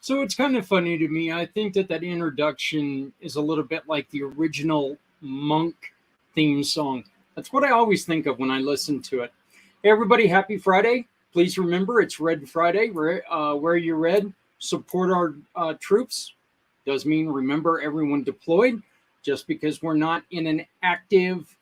So it's kind of funny to me. I think that introduction is a little bit like the original Monk theme song. That's what I always think of when I listen to it. Hey, everybody, happy Friday. Please remember it's Red Friday. Wear your red. Support our troops. Does mean remember everyone deployed. Just because we're not in an active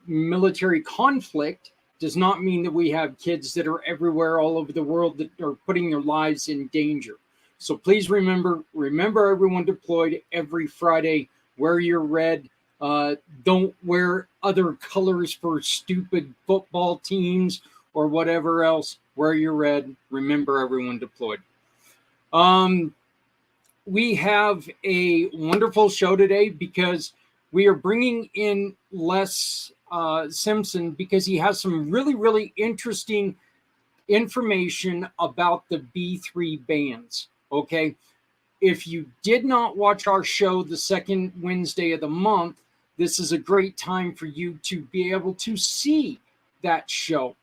military conflict does not mean that we have kids that are everywhere all over the world that are putting their lives in danger. So please remember everyone deployed every Friday. Wear your red. Don't wear other colors for stupid football teams or whatever else. Wear your red. Remember everyone deployed. We have a wonderful show today because we are bringing in Les Simpson because he has some really, really interesting information about the B3 bands. Okay. If you did not watch our show the second Wednesday of the month, this is a great time for you to be able to see that show.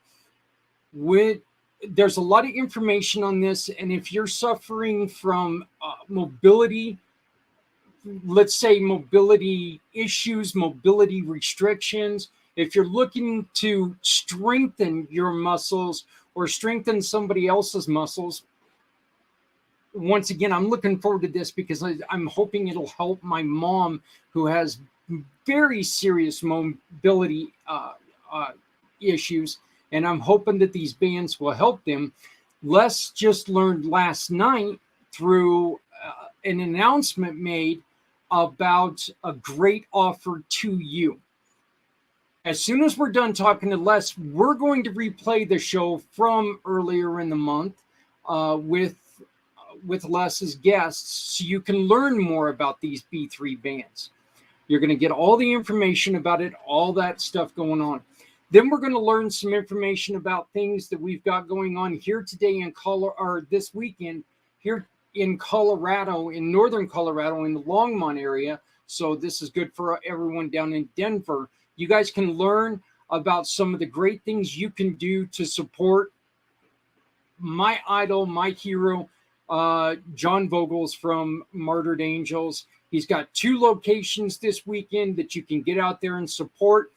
There's a lot of information on this, and if you're suffering from mobility, let's say mobility issues, mobility restrictions, if you're looking to strengthen your muscles or strengthen somebody else's muscles, once again, I'm looking forward to this because I'm hoping it'll help my mom who has very serious mobility issues, and I'm hoping that these bands will help them. Les just learned last night through an announcement made about a great offer to you. As soon as we're done talking to Les, we're going to replay the show from earlier in the month with Les's guests so you can learn more about these B3 bands. You're going to get all the information about it, all that stuff going on. Then we're going to learn some information about things that we've got going on here today in or this weekend here in Colorado, in northern Colorado, in the Longmont area. So this is good for everyone down in Denver. You guys can learn about some of the great things you can do to support my idol, my hero, John Vogels from Martyred Angels. He's got 2 locations this weekend that you can get out there and support.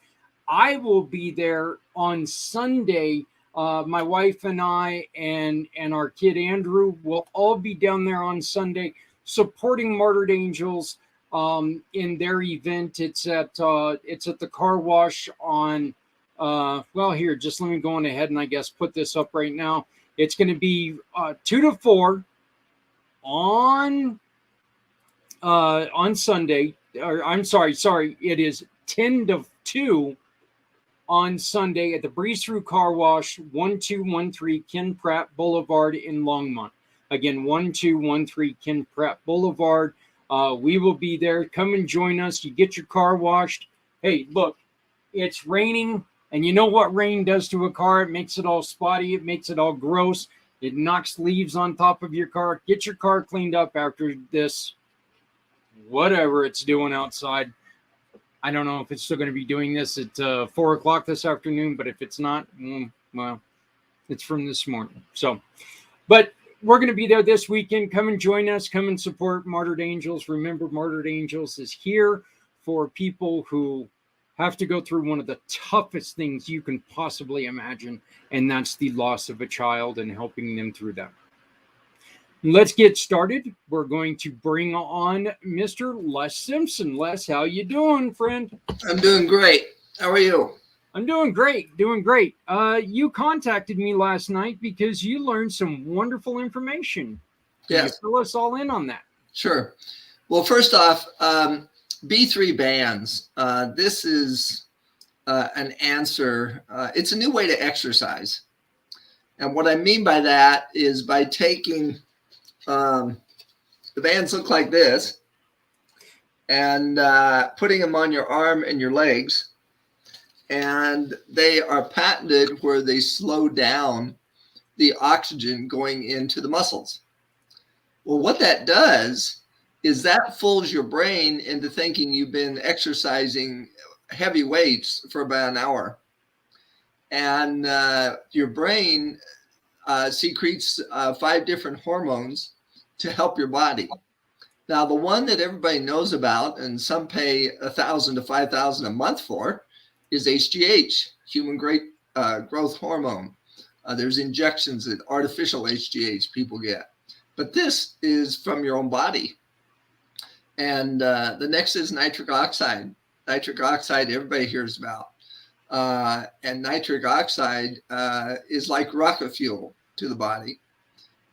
I will be there on Sunday. My wife and I and our kid Andrew will all be down there on Sunday supporting Martyred Angels in their event. It's at the car wash on here. Just let me go on ahead and I guess put this up right now. It's going to be 2 to 4 on Sunday. Or I'm sorry. It is 10 to 2 on Sunday at the Breeze Through Car Wash, 1213 Ken Pratt Boulevard in Longmont. Again, 1213 Ken Pratt Boulevard. We will be there. Come and join us. You get your car washed. Hey, look, it's raining, and you know what rain does to a car? It makes it all spotty. It makes it all gross. It knocks leaves on top of your car. Get your car cleaned up after this, whatever it's doing outside. I don't know if it's still going to be doing this at 4 o'clock this afternoon, but if it's not, well, it's from this morning. So, but we're going to be there this weekend. Come and join us. Come and support Martyred Angels. Remember, Martyred Angels is here for people who have to go through one of the toughest things you can possibly imagine, and that's the loss of a child and helping them through that. Let's get started. We're going to bring on Mr. Les Simpson. Les, how you doing, friend? I'm doing great. How are you? I'm doing great, doing great. You contacted me last night because you learned some wonderful information. Can you fill us all in on that? Sure. Well, first off, B3 bands. This is an answer. It's a new way to exercise. And what I mean by that is by taking the bands look like this and putting them on your arm and your legs. And they are patented where they slow down the oxygen going into the muscles. Well, what that does is that fools your brain into thinking you've been exercising heavy weights for about an hour. And your brain secretes 5 different hormones to help your body. Now, the one that everybody knows about, and some pay $1,000 to $5,000 a month for, is HGH, human growth hormone. There's injections that artificial HGH people get, but this is from your own body. And the next is nitric oxide. Nitric oxide, everybody hears about. And nitric oxide is like rocket fuel to the body.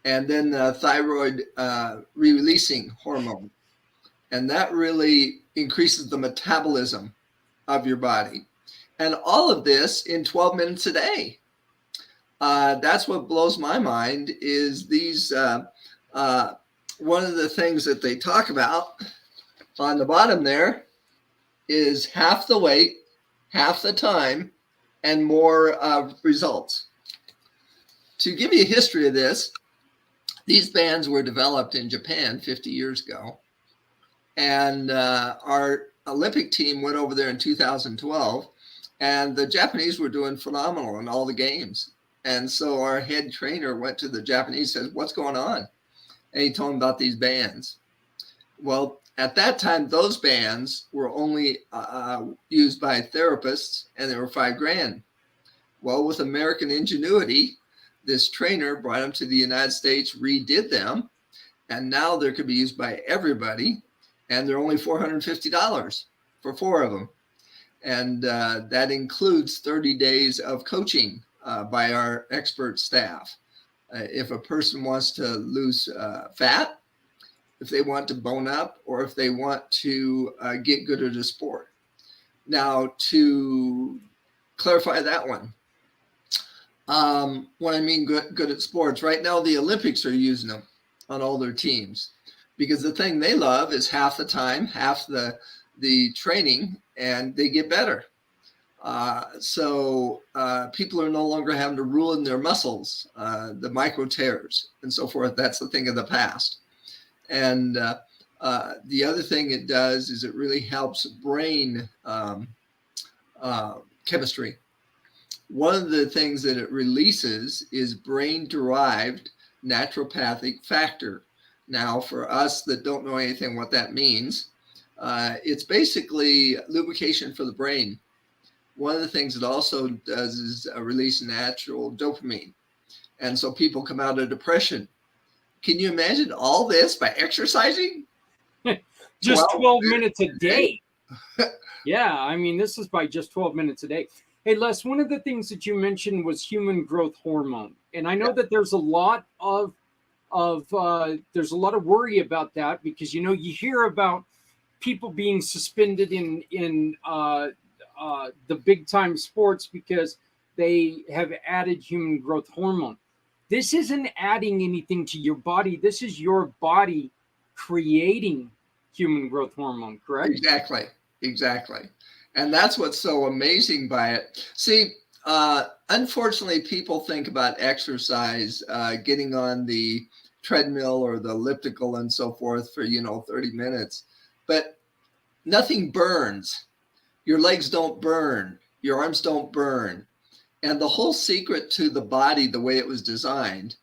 And then the thyroid releasing hormone. And that really increases the metabolism of your body. And all of this in 12 minutes a day. That's what blows my mind is these, one of the things that they talk about on the bottom there is half the weight, half the time, and more results. To give you a history of this, these bands were developed in Japan 50 years ago. And our Olympic team went over there in 2012. And the Japanese were doing phenomenal in all the games. And so our head trainer went to the Japanese and says, "What's going on?" And he told them about these bands. Well, at that time, those bands were only used by therapists, and they were $5,000. Well, with American ingenuity, this trainer brought them to the United States, redid them, and now they could be used by everybody, and they're only $450 for 4 of them. And that includes 30 days of coaching by our expert staff. If a person wants to lose fat, if they want to bone up, or if they want to get good at a sport. Now, to clarify that one, when I mean good at sports, right now the Olympics are using them on all their teams because the thing they love is half the time, half the training, and they get better. So people are no longer having to ruin their muscles, the micro tears and so forth. That's the thing of the past. And the other thing it does is it really helps brain chemistry. One of the things that it releases is brain-derived naturopathic factor. Now, for us that don't know anything what that means, it's basically lubrication for the brain. One of the things it also does is release natural dopamine. And so people come out of depression. Can you imagine all this by exercising? Just 12 minutes a day. Yeah, I mean, this is by just 12 minutes a day. Hey, Les, one of the things that you mentioned was human growth hormone. And I know that there's a lot of worry about that because, you know, you hear about people being suspended in the big time sports because they have added human growth hormone. This isn't adding anything to your body. This is your body creating human growth hormone, correct? Exactly. And that's what's so amazing by it. See, unfortunately, people think about exercise, getting on the treadmill or the elliptical and so forth for, 30 minutes. But nothing burns. Your legs don't burn. Your arms don't burn. And the whole secret to the body, the way it was designed,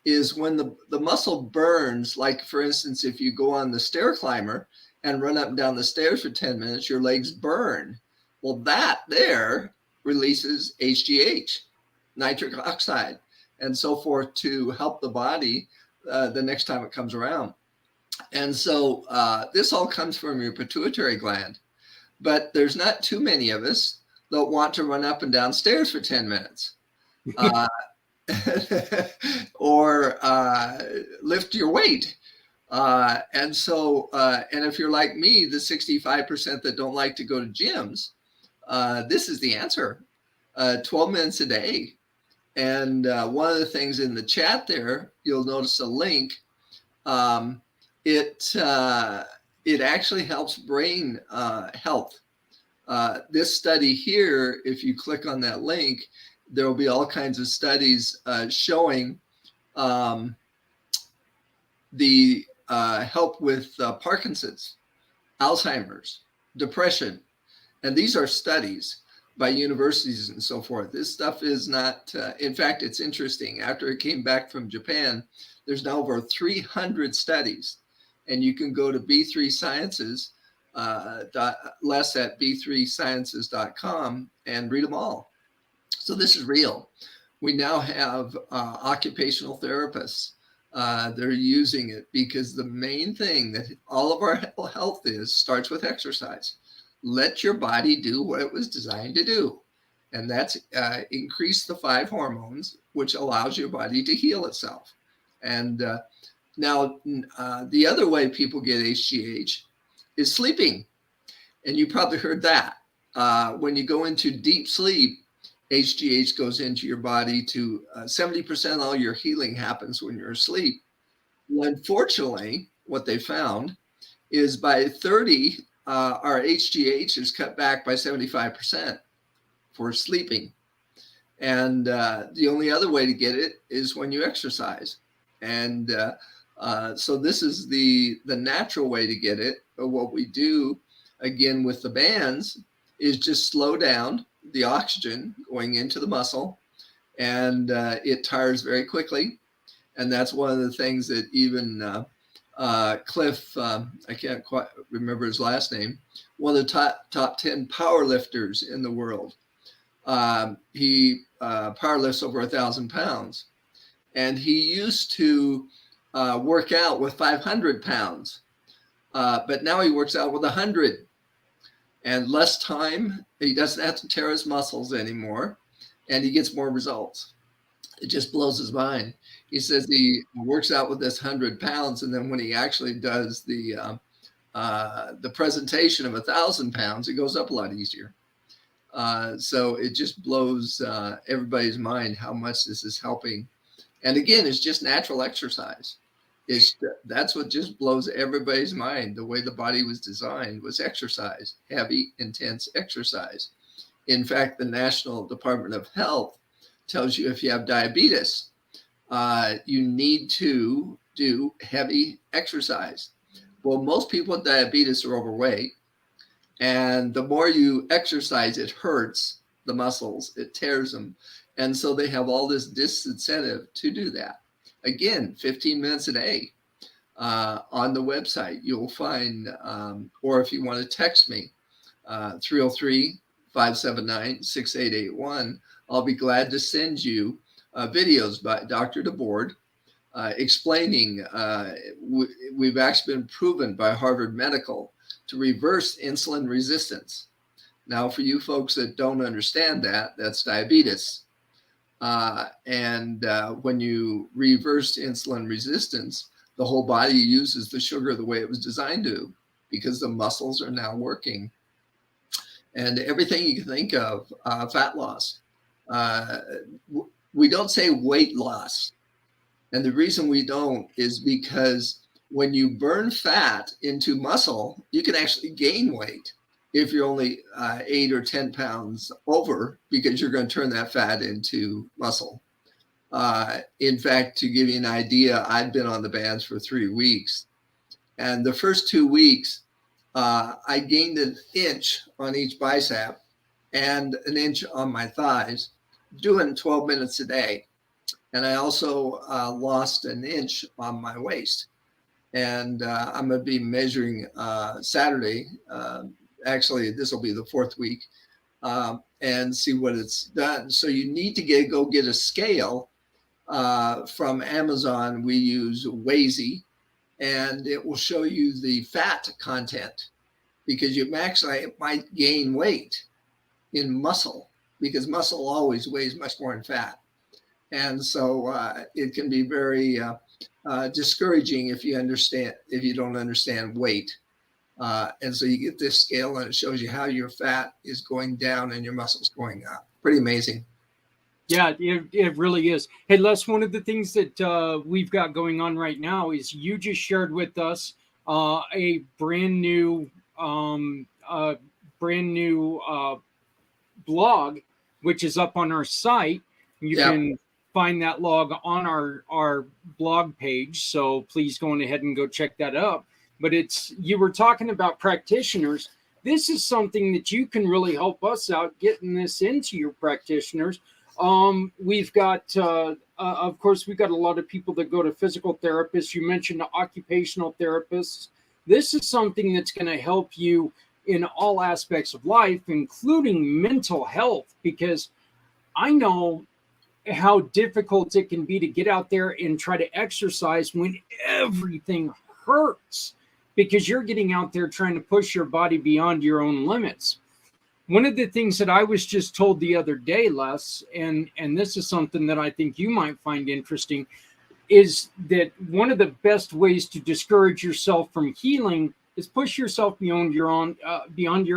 is when the muscle burns, like for instance, if you go on the stair climber and run up and down the stairs for 10 minutes, your legs burn. Well, that there releases HGH, nitric oxide, and so forth to help the body the next time it comes around. And so this all comes from your pituitary gland. But there's not too many of us that want to run up and down stairs for 10 minutes. Or lift your weight. And if you're like me, the 65% that don't like to go to gyms, this is the answer. 12 minutes a day. And one of the things in the chat there, you'll notice a link. It actually helps brain health. This study here, if you click on that link, there will be all kinds of studies showing the help with Parkinson's, Alzheimer's, depression. And these are studies by universities and so forth. This stuff is not, in fact, it's interesting. After it came back from Japan, there's now over 300 studies. And you can go to B3 Sciences, less at b3sciences.com and read them all. So this is real. We now have occupational therapists. They're using it because the main thing that all of our health starts with exercise. Let your body do what it was designed to do. And that's increase the 5 hormones, which allows your body to heal itself. And now the other way people get HGH is sleeping. And you probably heard that. When you go into deep sleep, HGH goes into your body to 70% of all your healing happens when you're asleep. Well, unfortunately, what they found is by 30, our HGH is cut back by 75% for sleeping. And the only other way to get it is when you exercise. And so this is the natural way to get it. But what we do, again, with the bands is just slow down the oxygen going into the muscle, and it tires very quickly. And that's one of the things that even Cliff, I can't quite remember his last name, one of the top 10 power lifters in the world. He power lifts over 1,000 pounds. And he used to work out with 500 pounds, but now he works out with 100. And less time, he doesn't have to tear his muscles anymore, and he gets more results. It just blows his mind. He says he works out with this 100 pounds, and then when he actually does the presentation of 1,000 pounds, it goes up a lot easier. So it just blows everybody's mind how much this is helping. And again, it's just natural exercise. That's what just blows everybody's mind. The way the body was designed was exercise, heavy, intense exercise. In fact, the National Department of Health tells you if you have diabetes, you need to do heavy exercise. Well, most people with diabetes are overweight. And the more you exercise, it hurts the muscles, it tears them. And so they have all this disincentive to do that. Again, 15 minutes a day on the website. You'll find, or if you want to text me, 303-579-6881. I'll be glad to send you videos by Dr. DeBoard explaining, we've actually been proven by Harvard Medical to reverse insulin resistance. Now, for you folks that don't understand that, that's diabetes. When you reverse insulin resistance, the whole body uses the sugar the way it was designed to, because the muscles are now working. And everything you can think of, fat loss. We don't say weight loss. And the reason we don't is because when you burn fat into muscle, you can actually gain weight if you're only 8 or 10 pounds over, because you're going to turn that fat into muscle. In fact, to give you an idea, I've been on the bands for 3 weeks. And the first 2 weeks, I gained an inch on each bicep and an inch on my thighs, doing 12 minutes a day. And I also lost an inch on my waist. And I'm going to be measuring Saturday. Actually, this will be the 4th week, and see what it's done. So you need to go get a scale from Amazon. We use Wazy, and it will show you the fat content, because you actually might gain weight in muscle, because muscle always weighs much more in fat. And so it can be very discouraging if you don't understand weight. And so you get this scale and it shows you how your fat is going down and your muscles going up. Pretty amazing. Yeah, it really is. Hey, Les, one of the things that we've got going on right now is you just shared with us a brand new blog, which is up on our site. You can find that log on our blog page. So please go on ahead and go check that out. But you were talking about practitioners. This is something that you can really help us out getting this into your practitioners. We've got, of course, we've got a lot of people that go to physical therapists. You mentioned occupational therapists. This is something that's going to help you in all aspects of life, including mental health, because I know how difficult it can be to get out there and try to exercise when everything hurts, because you're getting out there trying to push your body beyond your own limits. One of the things that I was just told the other day, Les, and this is something that I think you might find interesting, is that one of the best ways to discourage yourself from healing is push yourself beyond your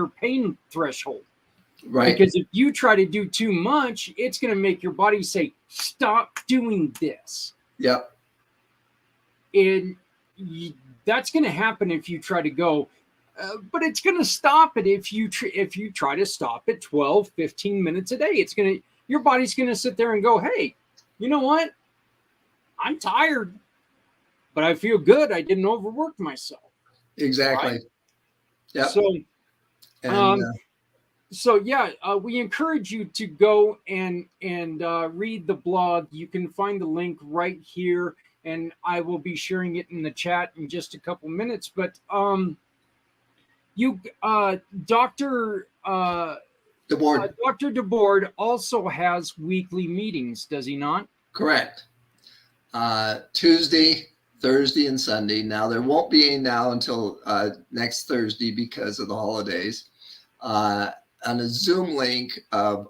pain threshold. Right. Because if you try to do too much, it's going to make your body say, stop doing this. Yep. And that's going to happen if you try to go, but it's going to stop it if you try to stop it 12, 15 minutes a day. Your body's going to sit there and go, hey, you know what? I'm tired, but I feel good. I didn't overwork myself. Exactly. Right? Yeah. So, we encourage you to go and read the blog. You can find the link right here, and I will be sharing it in the chat in just a couple minutes. But Dr. DeBoard also has weekly meetings, does he not? Correct. Tuesday, Thursday, and Sunday. Now, there won't be any now until next Thursday because of the holidays. On a Zoom link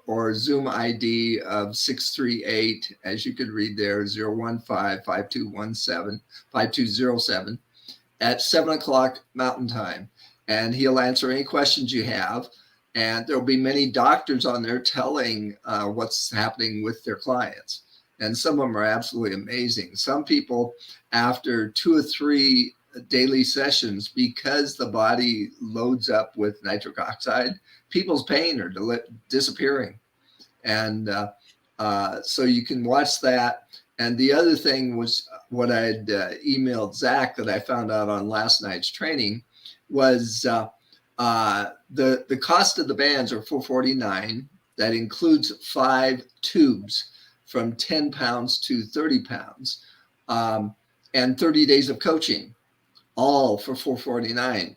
or Zoom ID of 638, as you could read there, 015-5217-5207 at 7 o'clock Mountain Time. And he'll answer any questions you have. And there'll be many doctors on there telling what's happening with their clients. And some of them are absolutely amazing. Some people, after 2 or 3 daily sessions, because the body loads up with nitric oxide, people's pain are disappearing. And so you can watch that. And the other thing was what I had emailed Zach that I found out on last night's training was the cost of the bands are $449. That includes 5 tubes from 10 pounds to 30 pounds and 30 days of coaching, all for $449.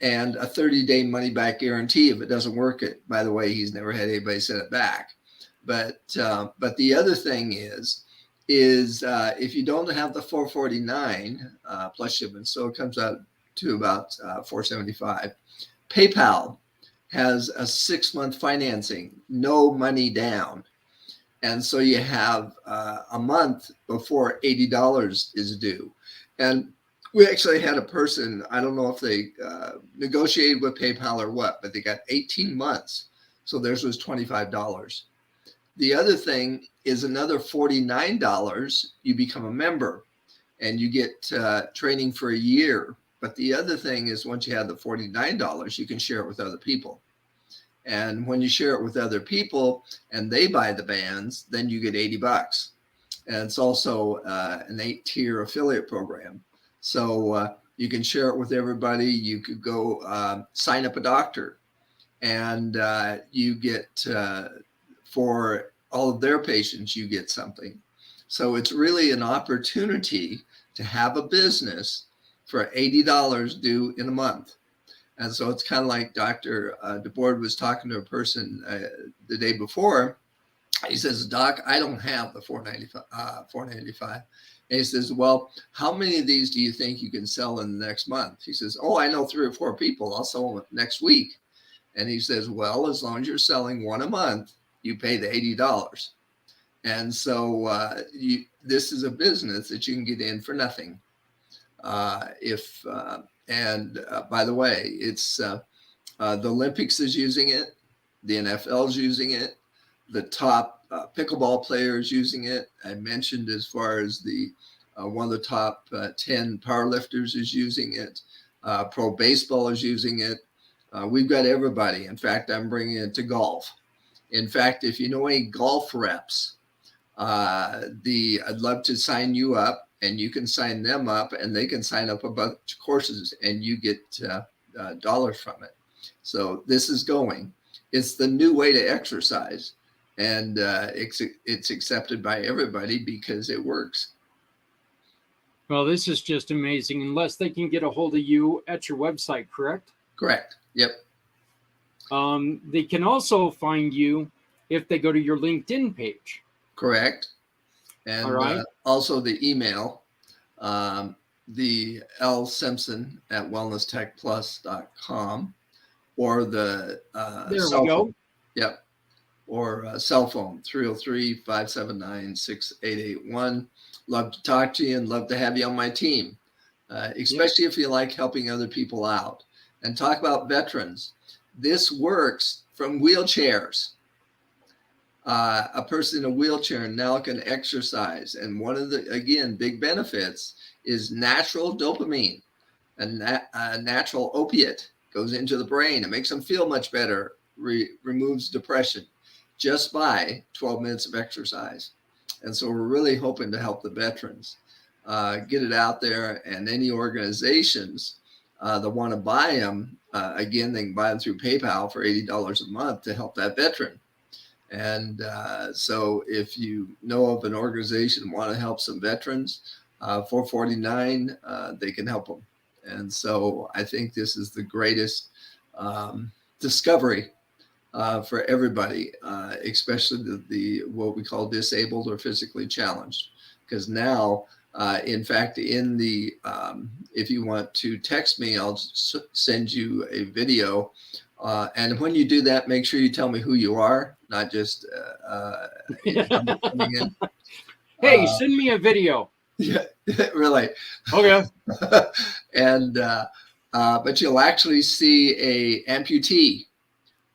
And a 30-day money-back guarantee if it doesn't work. By the way, he's never had anybody send it back. But the other thing is if you don't have the $449 plus shipping, so it comes out to about $475. PayPal has a 6-month financing, no money down. And so you have a month before $80 is due. And we actually had a person, I don't know if they negotiated with PayPal or what, but they got 18 months. So theirs was $25. The other thing is another $49, you become a member and you get training for a year. But the other thing is once you have the $49, you can share it with other people. And when you share it with other people and they buy the bands, then you get $80. And it's also an 8-tier affiliate program. So you can share it with everybody. You could go sign up a doctor and you get for all of their patients, you get something. So it's really an opportunity to have a business for $80 due in a month. And so it's kind of like Dr. DeBoard was talking to a person the day before. He says, Doc, I don't have the $495. And he says, well, how many of these do you think you can sell in the next month? He says, oh, I know 3 or 4 people. I'll sell them next week. And he says, well, as long as you're selling one a month, you pay the $80. And so this is a business that you can get in for nothing. By the way, it's the Olympics is using it. The NFL is using it. The top pickleball players using it. I mentioned as far as the one of the top 10 powerlifters is using it. Pro baseball is using it. We've got everybody. In fact, I'm bringing it to golf. In fact, if you know any golf reps, I'd love to sign you up, and you can sign them up, and they can sign up a bunch of courses, and you get dollars from it. So this is going. It's the new way to exercise, and it's accepted by everybody because it works. Well, this is just amazing. Unless they can get a hold of you at your website, correct? Correct. Yep. They can also find you if they go to your LinkedIn page. Correct. And all right. Also the email, the L Simpson at wellnesstechplus.com, or the there cell we go. phone. Yep. Or cell phone, 303-579-6881. Love to talk to you and love to have you on my team, especially if you like helping other people out. And talk about veterans. This works from wheelchairs. A person in a wheelchair now can exercise. And one of the, again, big benefits is natural dopamine, a natural opiate goes into the brain. It makes them feel much better, removes depression just by 12 minutes of exercise. And so we're really hoping to help the veterans get it out there, and any organizations that want to buy them, again, they can buy them through PayPal for $80 a month to help that veteran. And so if you know of an organization and want to help some veterans, $449, they can help them. And so I think this is the greatest discovery for everybody, especially the what we call disabled or physically challenged. Because now, in fact, in the if you want to text me, I'll send you a video. And when you do that, make sure you tell me who you are, not just coming in. Hey, send me a video. Yeah, really. Okay. And but you'll actually see a amputee,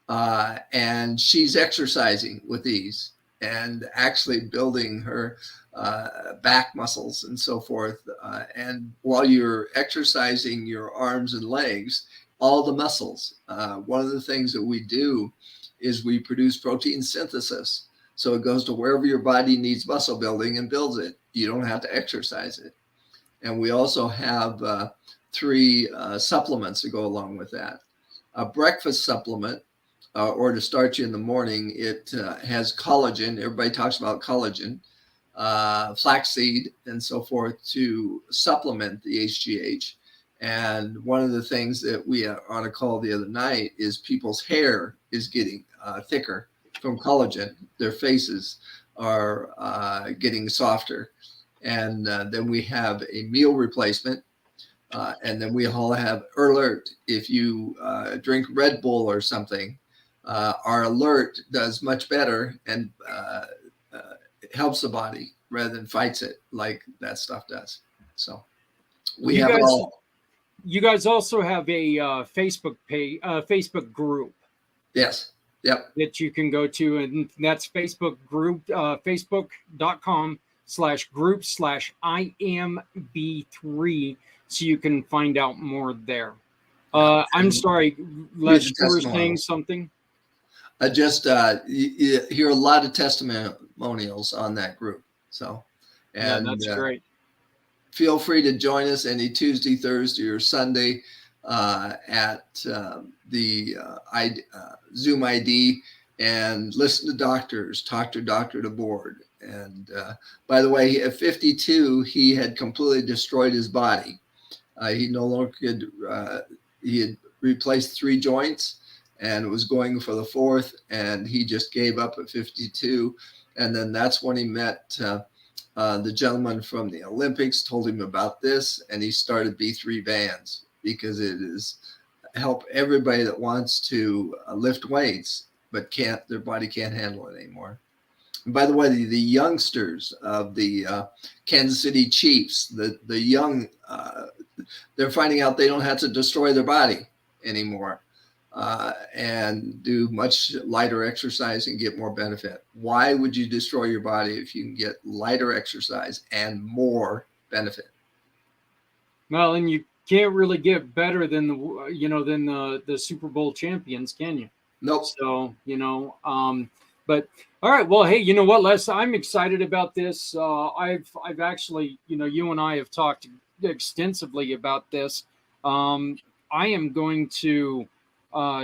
and she's exercising with these and actually building her back muscles and so forth. And while you're exercising your arms and legs, all the muscles. One of the things that we do is we produce protein synthesis. So it goes to wherever your body needs muscle building and builds it. You don't have to exercise it. And we also have 3 supplements to go along with that. A breakfast supplement, or to start you in the morning, it has collagen. Everybody talks about collagen, flaxseed, and so forth to supplement the HGH. And one of the things that we on a call the other night is people's hair is getting thicker from collagen. Their faces are getting softer. And then we have a meal replacement. And then we all have alert. If you drink Red Bull or something, our alert does much better and it helps the body rather than fights it like that stuff does. So we have it all. You guys also have a Facebook page, Facebook group. Yes. Yep. That you can go to, and that's Facebook group, facebook.com/group/IMB3. So you can find out more there. I'm sorry, Les, you were saying something? You hear a lot of testimonials on that group. So, and yeah, that's great. Feel free to join us any Tuesday, Thursday, or Sunday at the Zoom ID and listen to doctors, talk to Dr. DeBoard. And by the way, at 52, he had completely destroyed his body. He no longer could, he had replaced 3 joints and was going for the 4th, and he just gave up at 52. And then that's when he met the gentleman from the Olympics, told him about this, and he started B3 bands because it is help everybody that wants to lift weights but their body can't handle it anymore. And by the way, the youngsters of the Kansas City Chiefs, the young, they're finding out they don't have to destroy their body anymore and do much lighter exercise and get more benefit. Why would you destroy your body if you can get lighter exercise and more benefit? Well, and you can't really get better than the Super Bowl champions, can you? Nope. So, but all right. Well, hey, you know what, Les? I'm excited about this. I've actually, you and I have talked extensively about this. I am going to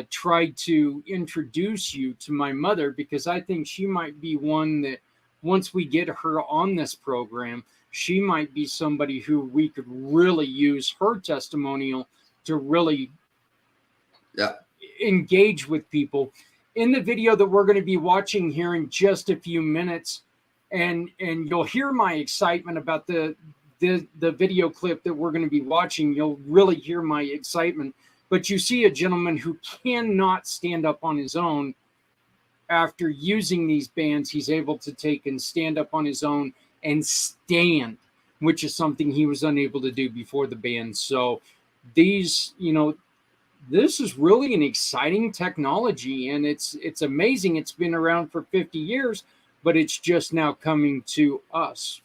try to introduce you to my mother, because I think she might be one that once we get her on this program, she might be somebody who we could really use her testimonial to really engage with people. In the video that we're going to be watching here in just a few minutes, and you'll hear my excitement about the video clip that we're going to be watching. You'll really hear my excitement. But you see a gentleman who cannot stand up on his own. After using these bands, he's able to take and stand up on his own and stand, which is something he was unable to do before the band. So these, this is really an exciting technology, and it's amazing. It's been around for 50 years, but it's just now coming to us.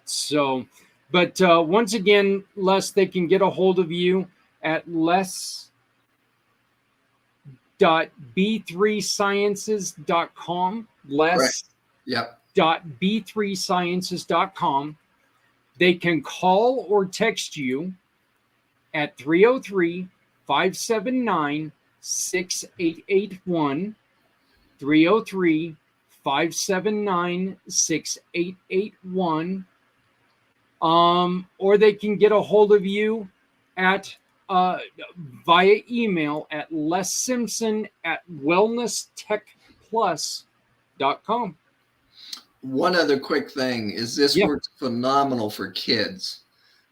So, but once again, Les, they can get a hold of you at les.b3sciences.com. les.b3sciences.com. They can call or text you at 303-579-6881, 303-579-6881, or they can get a hold of you at via email at lessimpson@wellnesstechplus.com. One other quick thing is this works phenomenal for kids.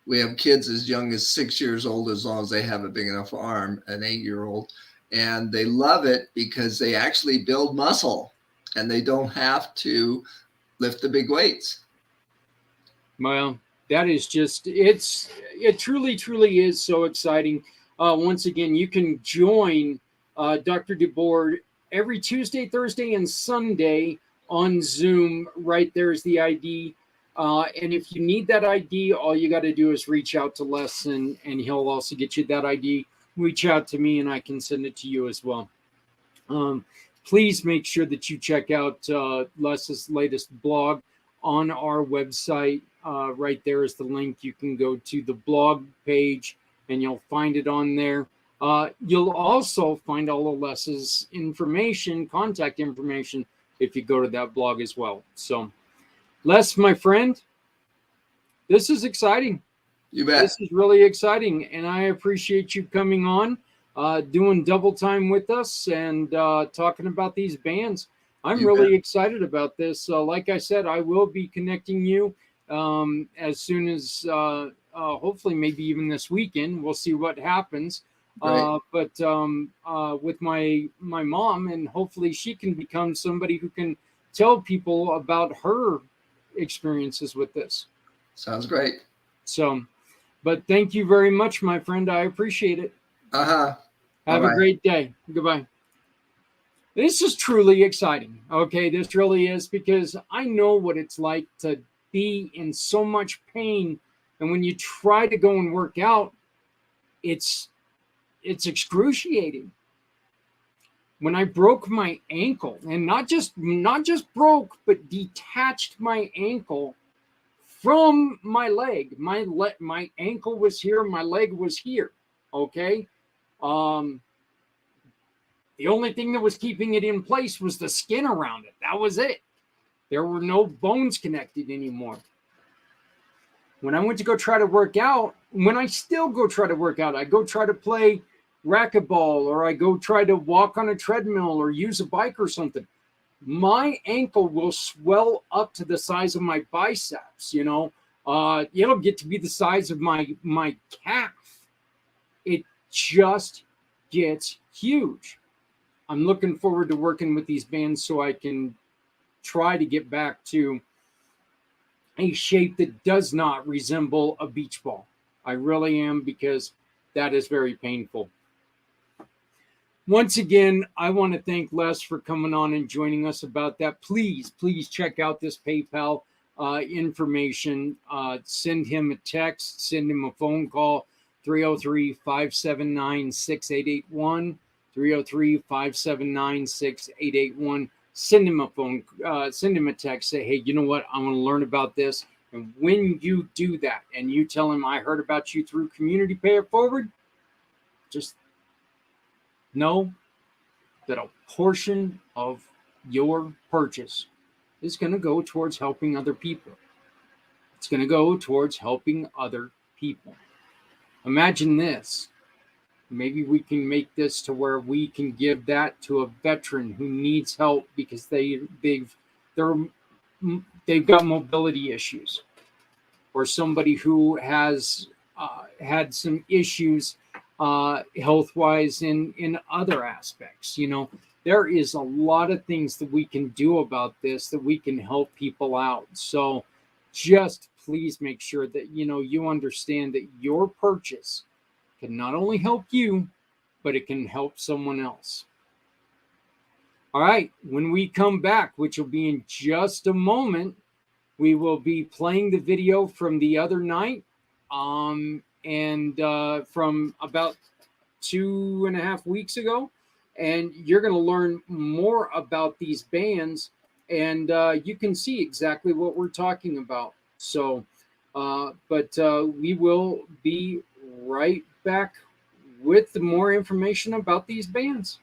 We have kids as young as 6 years old, as long as they have a big enough arm, an 8-year-old, and they love it because they actually build muscle and they don't have to lift the big weights. Well, that is just, it truly is so exciting. Once again, you can join Dr. DeBoard every Tuesday, Thursday, and Sunday on Zoom. Right there is the ID. And if you need that ID, all you got to do is reach out to Les, and he'll also get you that ID. Reach out to me and I can send it to you as well. Please make sure that you check out Les's latest blog on our website. Right there is the link. You can go to the blog page and you'll find it on there. You'll also find all of Les's information, contact information, if you go to that blog as well. So, Les, my friend, this is exciting. You bet. This is really exciting, and I appreciate you coming on, doing double time with us, and talking about these bands. I'm really excited about this. Like I said, I will be connecting you as soon as, hopefully, maybe even this weekend. We'll see what happens. But with my mom, and hopefully she can become somebody who can tell people about her experiences with this. Sounds great. So, but thank you very much, my friend. I appreciate it. Have a great day. Goodbye. This is truly exciting. Okay, this really is, because I know what it's like to be in so much pain, and when you try to go and work out, it's excruciating. When I broke my ankle, and not just broke, but detached my ankle from my leg. My ankle was here, my leg was here. Okay. The only thing that was keeping it in place was the skin around it. That was it. There were no bones connected anymore. When I went to go try to work out, when I still go try to work out, I go try to play racquetball, or I go try to walk on a treadmill or use a bike or something, my ankle will swell up to the size of my biceps, it'll get to be the size of my calf. It just gets huge. I'm looking forward to working with these bands so I can try to get back to a shape that does not resemble a beach ball. I really am, because that is very painful. Once again, I want to thank Les for coming on and joining us about that. Please check out this PayPal information. Send him a text, send him a phone call, 303-579-6881, 303-579-6881. Send him a send him a text, say, hey, you know what? I want to learn about this. And when you do that and you tell him I heard about you through Community Pay It Forward, just know that a portion of your purchase is going to go towards helping other people. It's going to go towards helping other people. Imagine this. Maybe we can make this to where we can give that to a veteran who needs help because they've got mobility issues, or somebody who has had some issues health-wise in other aspects. There is a lot of things that we can do about this, that we can help people out. So just please make sure that you understand that your purchase can not only help you, but it can help someone else. All right, when we come back, which will be in just a moment, we will be playing the video from the other night, and from about 2.5 weeks ago, and you're going to learn more about these bands, and you can see exactly what we're talking about. So, but we will be right back with more information about these bands.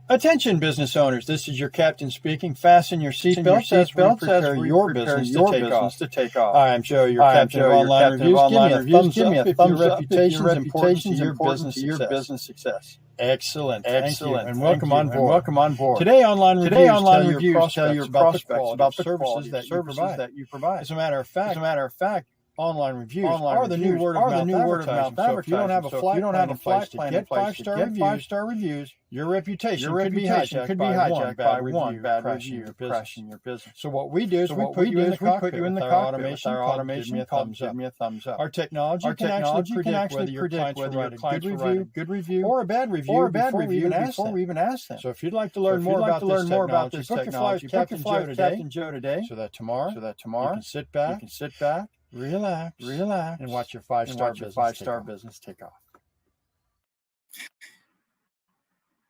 Attention business owners, this is your captain speaking. Fasten your seatbelts as we prepare your business to take off. Hi, I'm Joe, your captain of online reviews. Give me a thumbs up if your reputation is important to your business success. Excellent. And welcome on board. Today, online reviews tell your prospects about the services that you provide. As a matter of fact, online reviews are the new word of mouth advertising. So if you don't have a flight plan to get 5-star reviews, your reputation could be hijacked by one bad review crashing your business. So what we do is we put you in the cockpit with our automation called Give Me a Thumbs Up. Our technology can actually predict whether your clients will write a good review or a bad review before we even ask them. So if you'd like to learn more about this technology, book your flight with Captain Joe today, so that tomorrow you can sit back, relax, and watch your five-star business take off.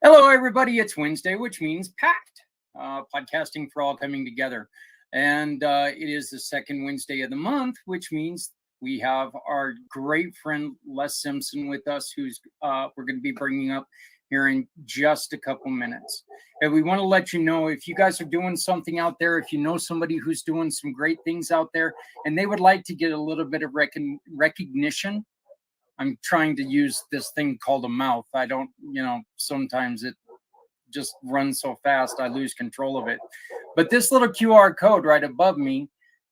Hello, everybody. It's Wednesday, which means packed. Podcasting for all coming together. And it is the second Wednesday of the month, which means we have our great friend Les Simpson with us, who's we're going to be bringing up here in just a couple minutes. And we want to let you know, if you guys are doing something out there, if you know somebody who's doing some great things out there, and they would like to get a little bit of recognition. I'm trying to use this thing called a mouth. I don't, sometimes it just runs so fast, I lose control of it. But this little QR code right above me,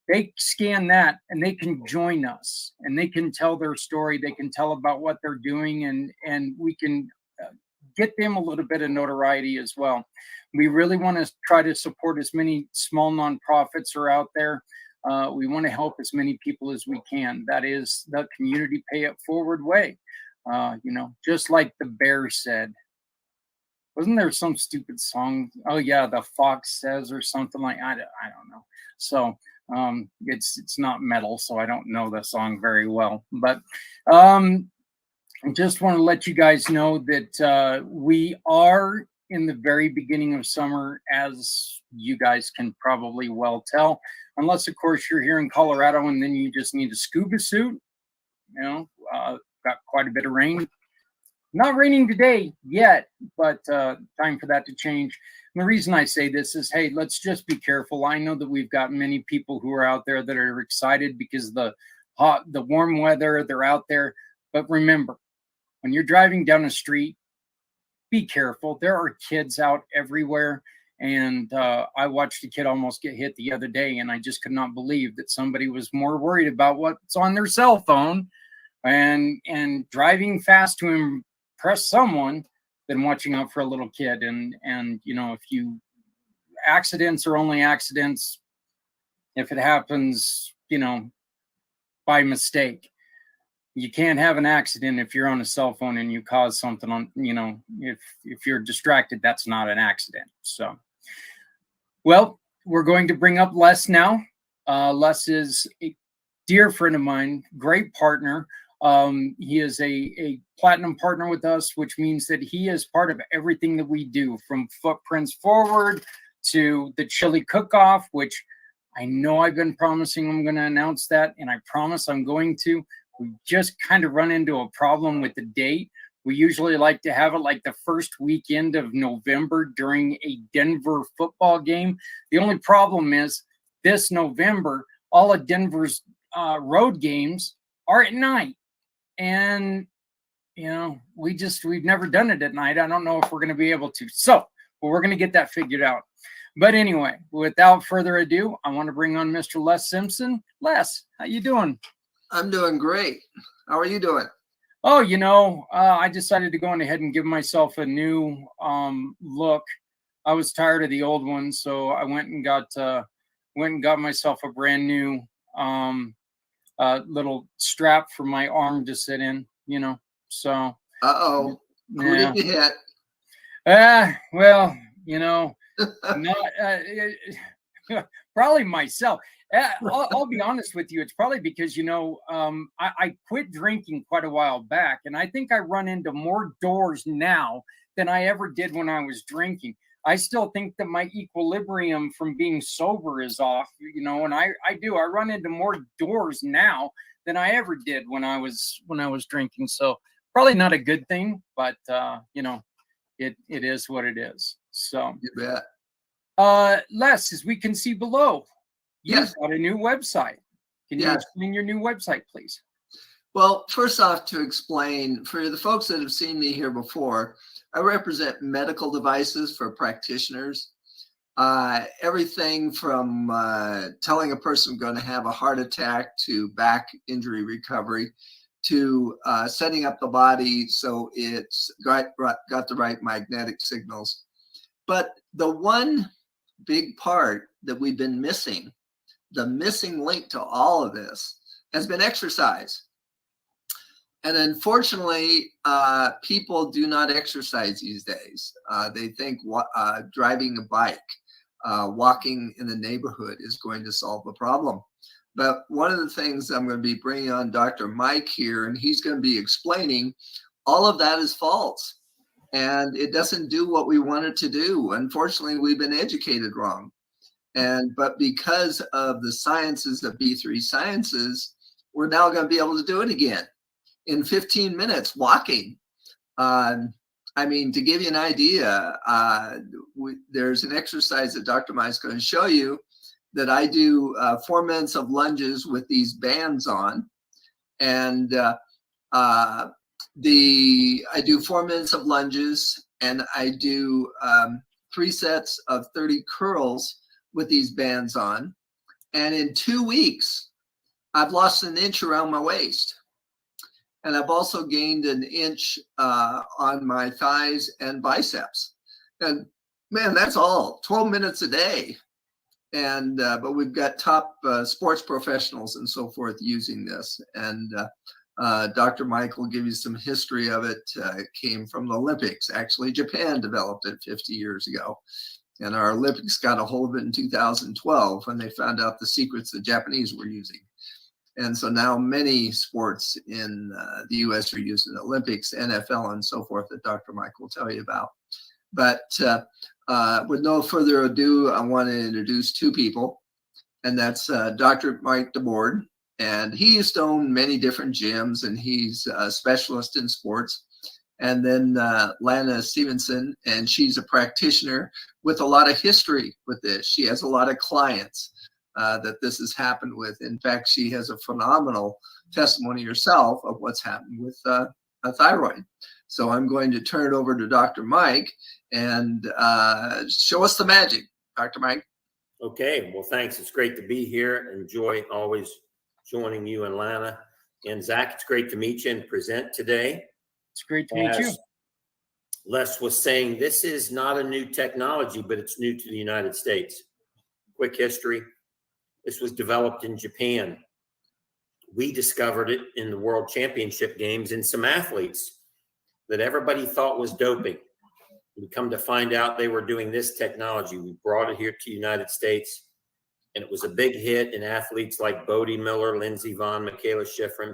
they scan that and they can join us and they can tell their story. They can tell about what they're doing, and we can get them a little bit of notoriety as well. We really want to try to support as many small nonprofits are out there. We want to help as many people as we can. That is the Community Pay It Forward way. Just like the bear said, wasn't there some stupid song? Oh yeah, the Fox Says or something like I don't know. So it's not metal, so I don't know the song very well. But I just want to let you guys know that we are in the very beginning of summer, as you guys can probably well tell, unless of course you're here in Colorado and then you just need a scuba suit. You know, got quite a bit of rain. Not raining today yet, but time for that to change. And the reason I say this is, hey, let's just be careful. I know that we've got many people who are out there that are excited because the warm weather, they're out there. But remember, when you're driving down a street, be careful. There are kids out everywhere. And I watched a kid almost get hit the other day, and I just could not believe that somebody was more worried about what's on their cell phone and driving fast to impress someone than watching out for a little kid. And you know, if you accidents are only accidents if it happens, you know, by mistake. You can't have an accident if you're on a cell phone and you cause something on, you know, if you're distracted, that's not an accident. So, well, we're going to bring up Les now. Les is a dear friend of mine, great partner. He is a platinum partner with us, which means that he is part of everything that we do, from Footprints Forward to the Chili Cook-Off, which I know I've been promising I'm going to announce that, and I promise I'm going to. We just kind of run into a problem with the date. We usually like to have it like the first weekend of November during a Denver football game. The only problem is this November, all of Denver's road games are at night. And, you know, we've never done it at night. I don't know if we're going to be able to. So, well, we're going to get that figured out. But anyway, without further ado, I want to bring on Mr. Les Simpson. Les, how you doing? I'm doing great. How are you doing? Oh, you know, I decided to go on ahead and give myself a new look. I was tired of the old one, so I went and got myself a brand new little strap for my arm to sit in. You know, so. Uh-oh. Who did you hit? Well, you know, not probably myself. I'll be honest with you. It's probably because, you know, I quit drinking quite a while back, and I think I run into more doors now than I ever did when I was drinking. I still think that my equilibrium from being sober is off, you know, and I run into more doors now than I ever did when I was drinking. So probably not a good thing, but you know, it is what it is. So you bet. Les, as we can see below, yes, you've got a new website. Can you explain your new website, please? Well, first off, to explain, for the folks that have seen me here before, I represent medical devices for practitioners. Everything from telling a person going to have a heart attack to back injury recovery to setting up the body so it's got the right magnetic signals. But the one big part that we've been missing, the missing link to all of this, has been exercise. And unfortunately, people do not exercise these days. They think driving a bike, walking in the neighborhood is going to solve the problem. But one of the things I'm going to be bringing on Dr. Mike here, and he's going to be explaining all of that is false. And it doesn't do what we want it to do. Unfortunately, we've been educated wrong. But because of the sciences of B3 Sciences, we're now going to be able to do it again in 15 minutes walking. I mean, to give you an idea, there's an exercise that Dr. Mike is going to show you that I do 4 minutes of lunges with these bands on. And I do 4 minutes of lunges, and I do 3 sets of 30 curls with these bands on. And in 2 weeks, I've lost an inch around my waist. And I've also gained an inch on my thighs and biceps. And man, that's all 12 minutes a day. And but we've got top sports professionals and so forth using this. And Dr. Mike will give you some history of it. It came from the Olympics. Actually, Japan developed it 50 years ago. And our Olympics got a hold of it in 2012 when they found out the secrets the Japanese were using. And so now many sports in the US are using the Olympics, NFL, and so forth that Dr. Mike will tell you about. But with no further ado, I want to introduce two people, and that's Dr. Mike DeBoard. And he used to own many different gyms, and he's a specialist in sports. And then Lana Stevenson, and she's a practitioner with a lot of history with this. She has a lot of clients that this has happened with. In fact, she has a phenomenal testimony herself of what's happened with a thyroid. So I'm going to turn it over to Dr. Mike and show us the magic. Dr. Mike. Okay, well, thanks. It's great to be here. Enjoy always joining you and Lana. And Zach, it's great to meet you and present today. It's great to meet you. Les was saying, this is not a new technology, but it's new to the United States. Quick history. This was developed in Japan. We discovered it in the World Championship games in some athletes that everybody thought was doping. We come to find out they were doing this technology. We brought it here to the United States, and it was a big hit in athletes like Bodie Miller, Lindsey Vonn, Michaela Schifrin.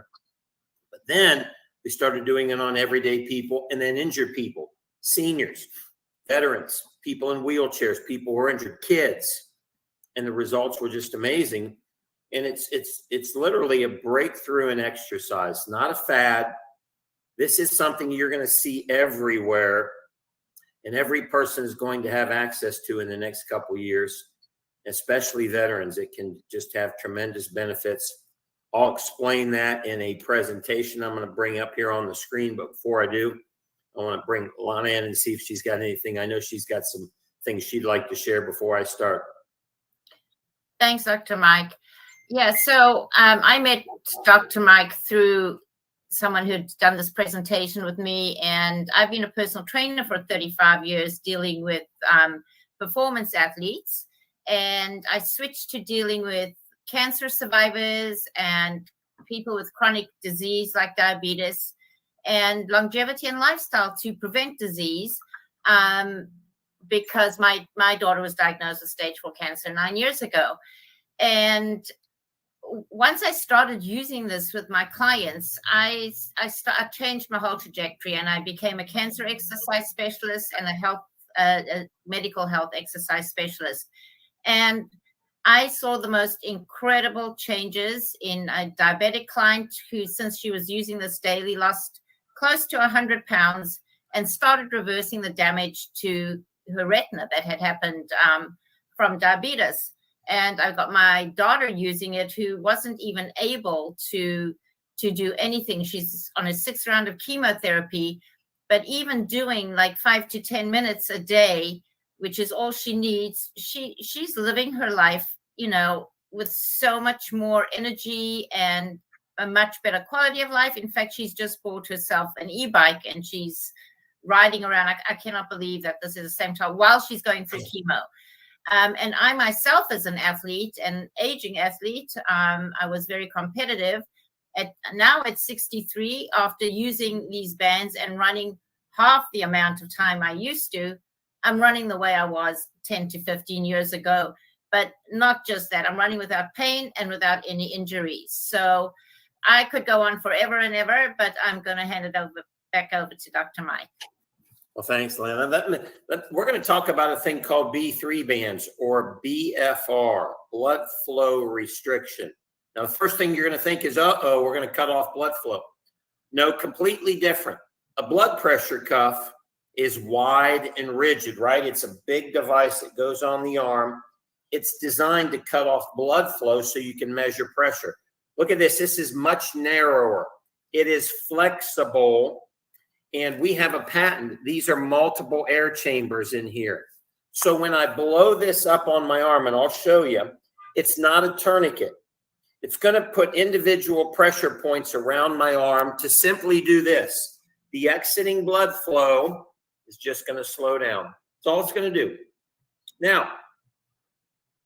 But then we started doing it on everyday people and then injured people, seniors, veterans, people in wheelchairs, people who are injured, kids. And the results were just amazing. And it's literally a breakthrough in exercise, not a fad. This is something you're going to see everywhere, and every person is going to have access to in the next couple of years, especially veterans. It can just have tremendous benefits. I'll explain that in a presentation I'm going to bring up here on the screen. But before I do, I want to bring Lana in and see if she's got anything. I know she's got some things she'd like to share before I start. Thanks, Dr. Mike. Yeah, so I met Dr. Mike through someone who'd done this presentation with me, and I've been a personal trainer for 35 years dealing with performance athletes, and I switched to dealing with cancer survivors and people with chronic disease like diabetes and longevity and lifestyle to prevent disease because my daughter was diagnosed with stage 4 cancer 9 years ago. And once I started using this with my clients, I changed my whole trajectory, and I became a cancer exercise specialist and a medical health exercise specialist. And I saw the most incredible changes in a diabetic client who, since she was using this daily, lost close to 100 pounds and started reversing the damage to her retina that had happened from diabetes. And I got my daughter using it, who wasn't even able to do anything. She's on a 6th round of chemotherapy, but even doing like 5 to 10 minutes a day, which is all she needs, she's living her life, you know, with so much more energy and a much better quality of life. In fact, she's just bought herself an e-bike and she's riding around. I cannot believe that this is the same time while she's going through chemo. And I myself, as an athlete, an aging athlete, I was very competitive. Now at 63, after using these bands and running half the amount of time I used to, I'm running the way I was 10 to 15 years ago. But not just that, I'm running without pain and without any injuries. So I could go on forever and ever, but I'm going to hand it back over to Dr. Mike. Well, thanks, Lana. We're going to talk about a thing called B3 bands, or BFR, blood flow restriction. Now, the first thing you're going to think is, uh-oh, we're going to cut off blood flow. No, completely different. A blood pressure cuff is wide and rigid, right? It's a big device that goes on the arm. It's designed to cut off blood flow so you can measure pressure. Look at this. This is much narrower. It is flexible. And we have a patent. These are multiple air chambers in here. So when I blow this up on my arm, and I'll show you, it's not a tourniquet. It's going to put individual pressure points around my arm to simply do this. The exiting blood flow is just going to slow down. That's all it's going to do. Now,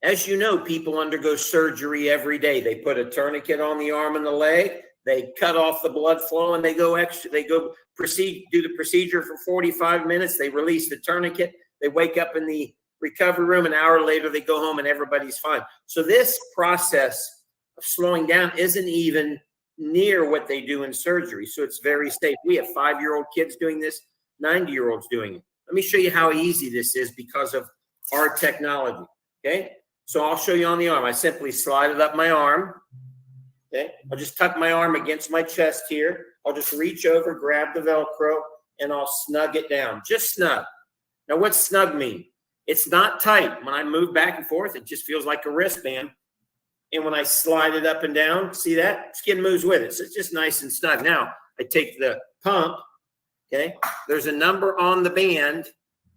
as you know, people undergo surgery every day. They put a tourniquet on the arm and the leg. They cut off the blood flow and they go do the procedure for 45 minutes. They release the tourniquet. They wake up in the recovery room. An hour later, they go home and everybody's fine. So this process of slowing down isn't even near what they do in surgery. So it's very safe. We have 5-year-old kids doing this, 90-year-olds doing it. Let me show you how easy this is because of our technology. Okay. So I'll show you on the arm. I simply slide it up my arm. Okay. I'll just tuck my arm against my chest here. I'll just reach over, grab the Velcro, and I'll snug it down. Just snug. Now, what's snug mean? It's not tight. When I move back and forth, it just feels like a wristband. And when I slide it up and down, see that? Skin moves with it. So it's just nice and snug. Now, I take the pump. Okay. There's a number on the band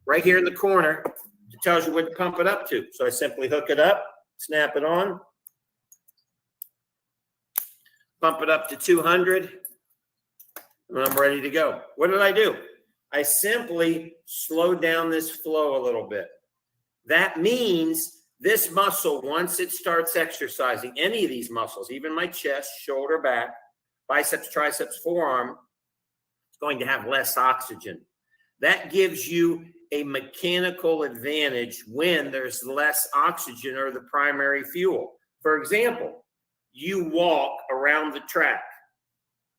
right here in the corner that tells you what to pump it up to. So I simply hook it up, snap it on, pump it up to 200, and I'm ready to go. What did I do? I simply slowed down this flow a little bit. That means this muscle, once it starts exercising, any of these muscles, even my chest, shoulder, back, biceps, triceps, forearm, it's going to have less oxygen. That gives you a mechanical advantage when there's less oxygen or the primary fuel. For example, you walk around the track,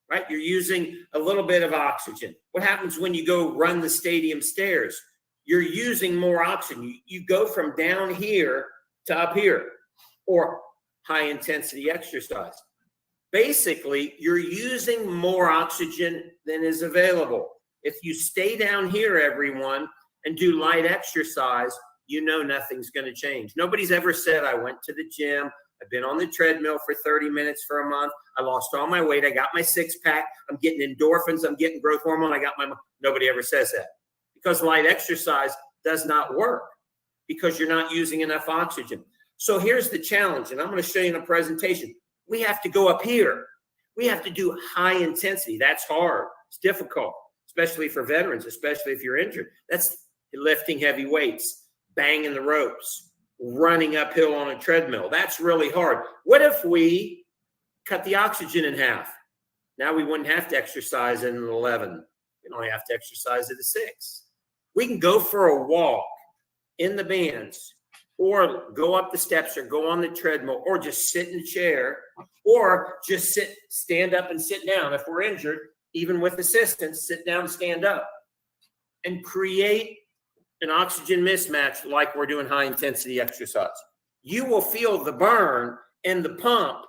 right? You're using a little bit of oxygen. What happens when you go run the stadium stairs? You're using more oxygen. You go from down here to up here, or high intensity exercise. Basically, you're using more oxygen than is available. If you stay down here, everyone, and do light exercise, you know nothing's going to change. Nobody's ever said, I went to the gym, I've been on the treadmill for 30 minutes for a month, I lost all my weight, I got my six-pack, I'm getting endorphins, I'm getting growth hormone, I got my... Nobody ever says that. Because light exercise does not work, because you're not using enough oxygen. So here's the challenge, and I'm going to show you in a presentation. We have to go up here. We have to do high intensity. That's hard. It's difficult, especially for veterans, especially if you're injured. That's lifting heavy weights, banging the ropes, running uphill on a treadmill. That's really hard. What if we cut the oxygen in half? Now we wouldn't have to exercise at an 11. We only have to exercise at a 6. We can go for a walk in the bands, or go up the steps, or go on the treadmill, or just sit in a chair, or just stand up and sit down. If we're injured, even with assistance, sit down, stand up, and create an oxygen mismatch like we're doing high intensity exercise. You will feel the burn and the pump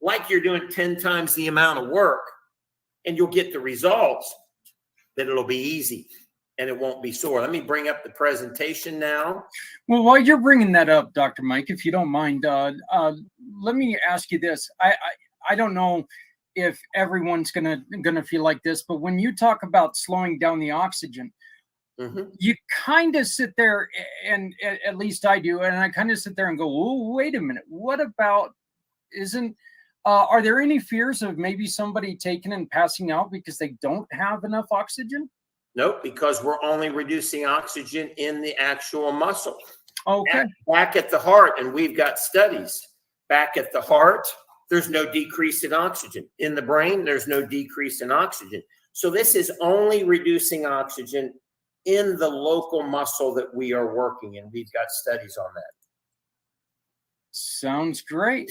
like you're doing 10 times the amount of work, and you'll get the results that it'll be easy and it won't be sore. Let me bring up the presentation now. Well, while you're bringing that up, Dr. Mike, if you don't mind, let me ask you this. I don't know if everyone's gonna feel like this, but when you talk about slowing down the oxygen, you kind of sit there, and at least I do, and I kind of sit there and go, "Oh, wait a minute. What about? Are there any fears of maybe somebody taking and passing out because they don't have enough oxygen?" Nope, because we're only reducing oxygen in the actual muscle. Okay. Back at the heart, and we've got studies. Back at the heart, there's no decrease in oxygen. In the brain, there's no decrease in oxygen. So this is only reducing oxygen in the local muscle that we are working in. We've got studies on that. Sounds great.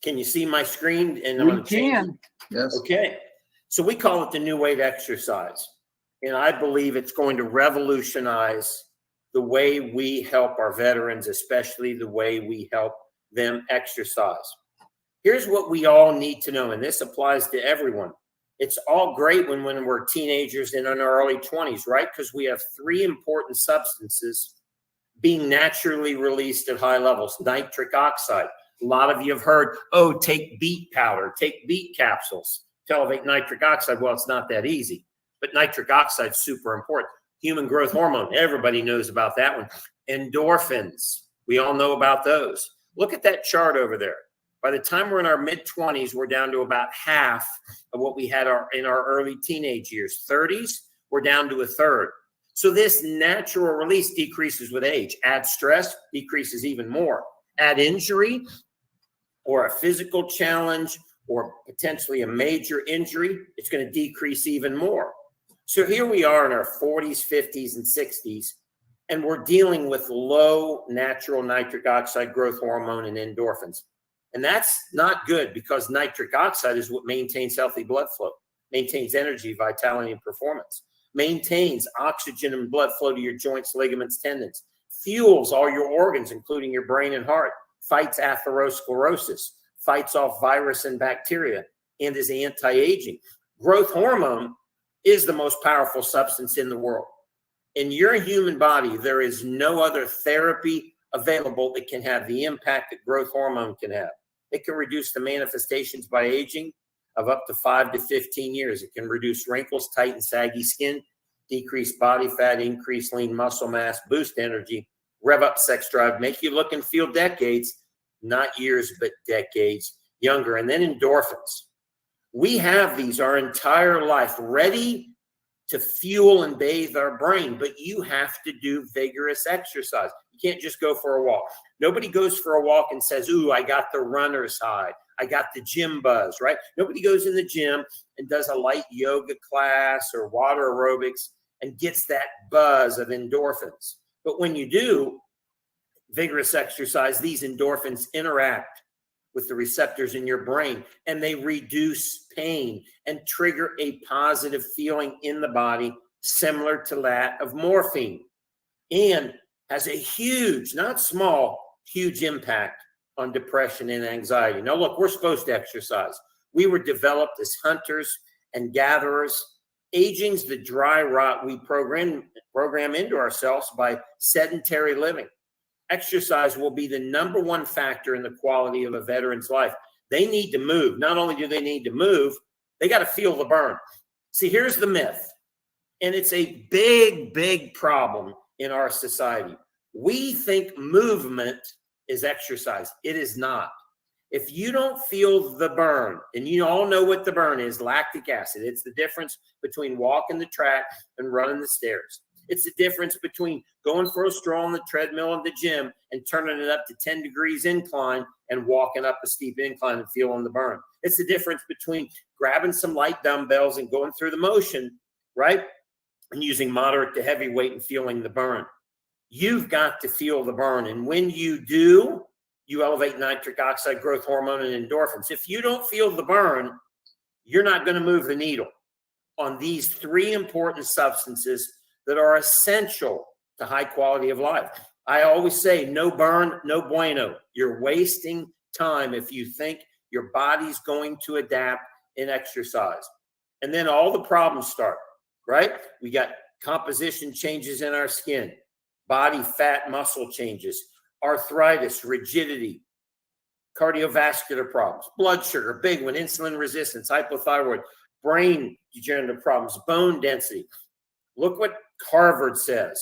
Can you see my screen? And we can. Yes. Okay. So we call it the new way to exercise. And I believe it's going to revolutionize the way we help our veterans, especially the way we help them exercise. Here's what we all need to know, and this applies to everyone. It's all great when we're teenagers and in our early 20s, right? Because we have 3 important substances being naturally released at high levels. Nitric oxide. A lot of you have heard, oh, take beet powder, take beet capsules to elevate nitric oxide. Well, it's not that easy, but nitric oxide is super important. Human growth hormone, everybody knows about that one. Endorphins, we all know about those. Look at that chart over there. By the time we're in our mid-20s, we're down to about half of what we had in our early teenage years. 30s, we're down to a third. So this natural release decreases with age. Add stress, decreases even more. Add injury or a physical challenge or potentially a major injury, it's going to decrease even more. So here we are in our 40s, 50s, and 60s, and we're dealing with low natural nitric oxide growth hormone and endorphins. And that's not good, because nitric oxide is what maintains healthy blood flow, maintains energy, vitality, and performance, maintains oxygen and blood flow to your joints, ligaments, tendons, fuels all your organs, including your brain and heart, fights atherosclerosis, fights off virus and bacteria, and is anti-aging. Growth hormone is the most powerful substance in the world. In your human body, there is no other therapy available that can have the impact that growth hormone can have. It can reduce the manifestations by aging of up to 5 to 15 years. It can reduce wrinkles, tighten saggy skin, decrease body fat, increase lean muscle mass, boost energy, rev up sex drive, make you look and feel decades, not years, but decades younger. And then endorphins. We have these our entire life, ready to fuel and bathe our brain, but you have to do vigorous exercise. You can't just go for a walk. Nobody goes for a walk and says, ooh, I got the runner's high. I got the gym buzz, right? Nobody goes in the gym and does a light yoga class or water aerobics and gets that buzz of endorphins. But when you do vigorous exercise, these endorphins interact with the receptors in your brain, and they reduce pain and trigger a positive feeling in the body similar to that of morphine, and has a huge, not small, huge impact on depression and anxiety. Now, look, we're supposed to exercise. We were developed as hunters and gatherers. Aging's the dry rot we program into ourselves by sedentary living. Exercise will be the number one factor in the quality of a veteran's life. They need to move. Not only do they need to move, they got to feel the burn. See, here's the myth, and it's a big, big problem in our society. We think movement is exercise. It is not. If you don't feel the burn, and you all know what the burn is, lactic acid. It's the difference between walking the track and running the stairs. It's the difference between going for a stroll on the treadmill in the gym and turning it up to 10 degrees incline and walking up a steep incline and feeling the burn. It's the difference between grabbing some light dumbbells and going through the motion, right? And using moderate to heavy weight and feeling the burn. You've got to feel the burn. And when you do, you elevate nitric oxide growth hormone and endorphins. If you don't feel the burn, you're not going to move the needle on these three important substances that are essential to high quality of life. I always say, no burn, no bueno. You're wasting time if you think your body's going to adapt in exercise. And then all the problems start, right? We got composition changes in our skin, body fat muscle changes, arthritis, rigidity, cardiovascular problems, blood sugar, big one, insulin resistance, hypothyroid, brain degenerative problems, bone density. Look what Harvard says,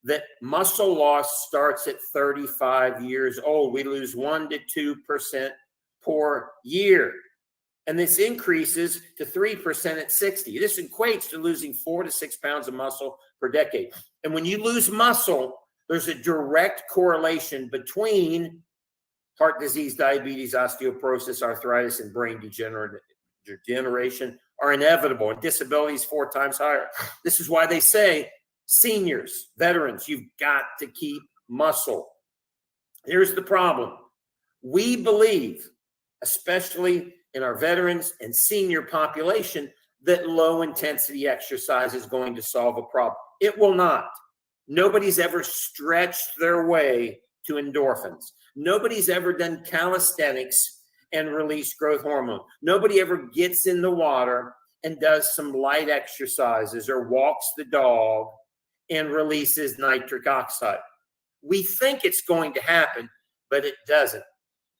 that muscle loss starts at 35 years old. We lose 1 to 2% per year. And this increases to 3% at 60. This equates to losing 4 to 6 pounds of muscle per decade. And when you lose muscle, there's a direct correlation between heart disease, diabetes, osteoporosis, arthritis, and brain degeneration are inevitable, and disability is 4 times higher. This is why they say, seniors, veterans, you've got to keep muscle. Here's the problem. We believe, especially in our veterans and senior population, that low intensity exercise is going to solve a problem. It will not. Nobody's ever stretched their way to endorphins. Nobody's ever done calisthenics and released growth hormone. Nobody ever gets in the water and does some light exercises or walks the dog and releases nitric oxide. We think it's going to happen, but it doesn't.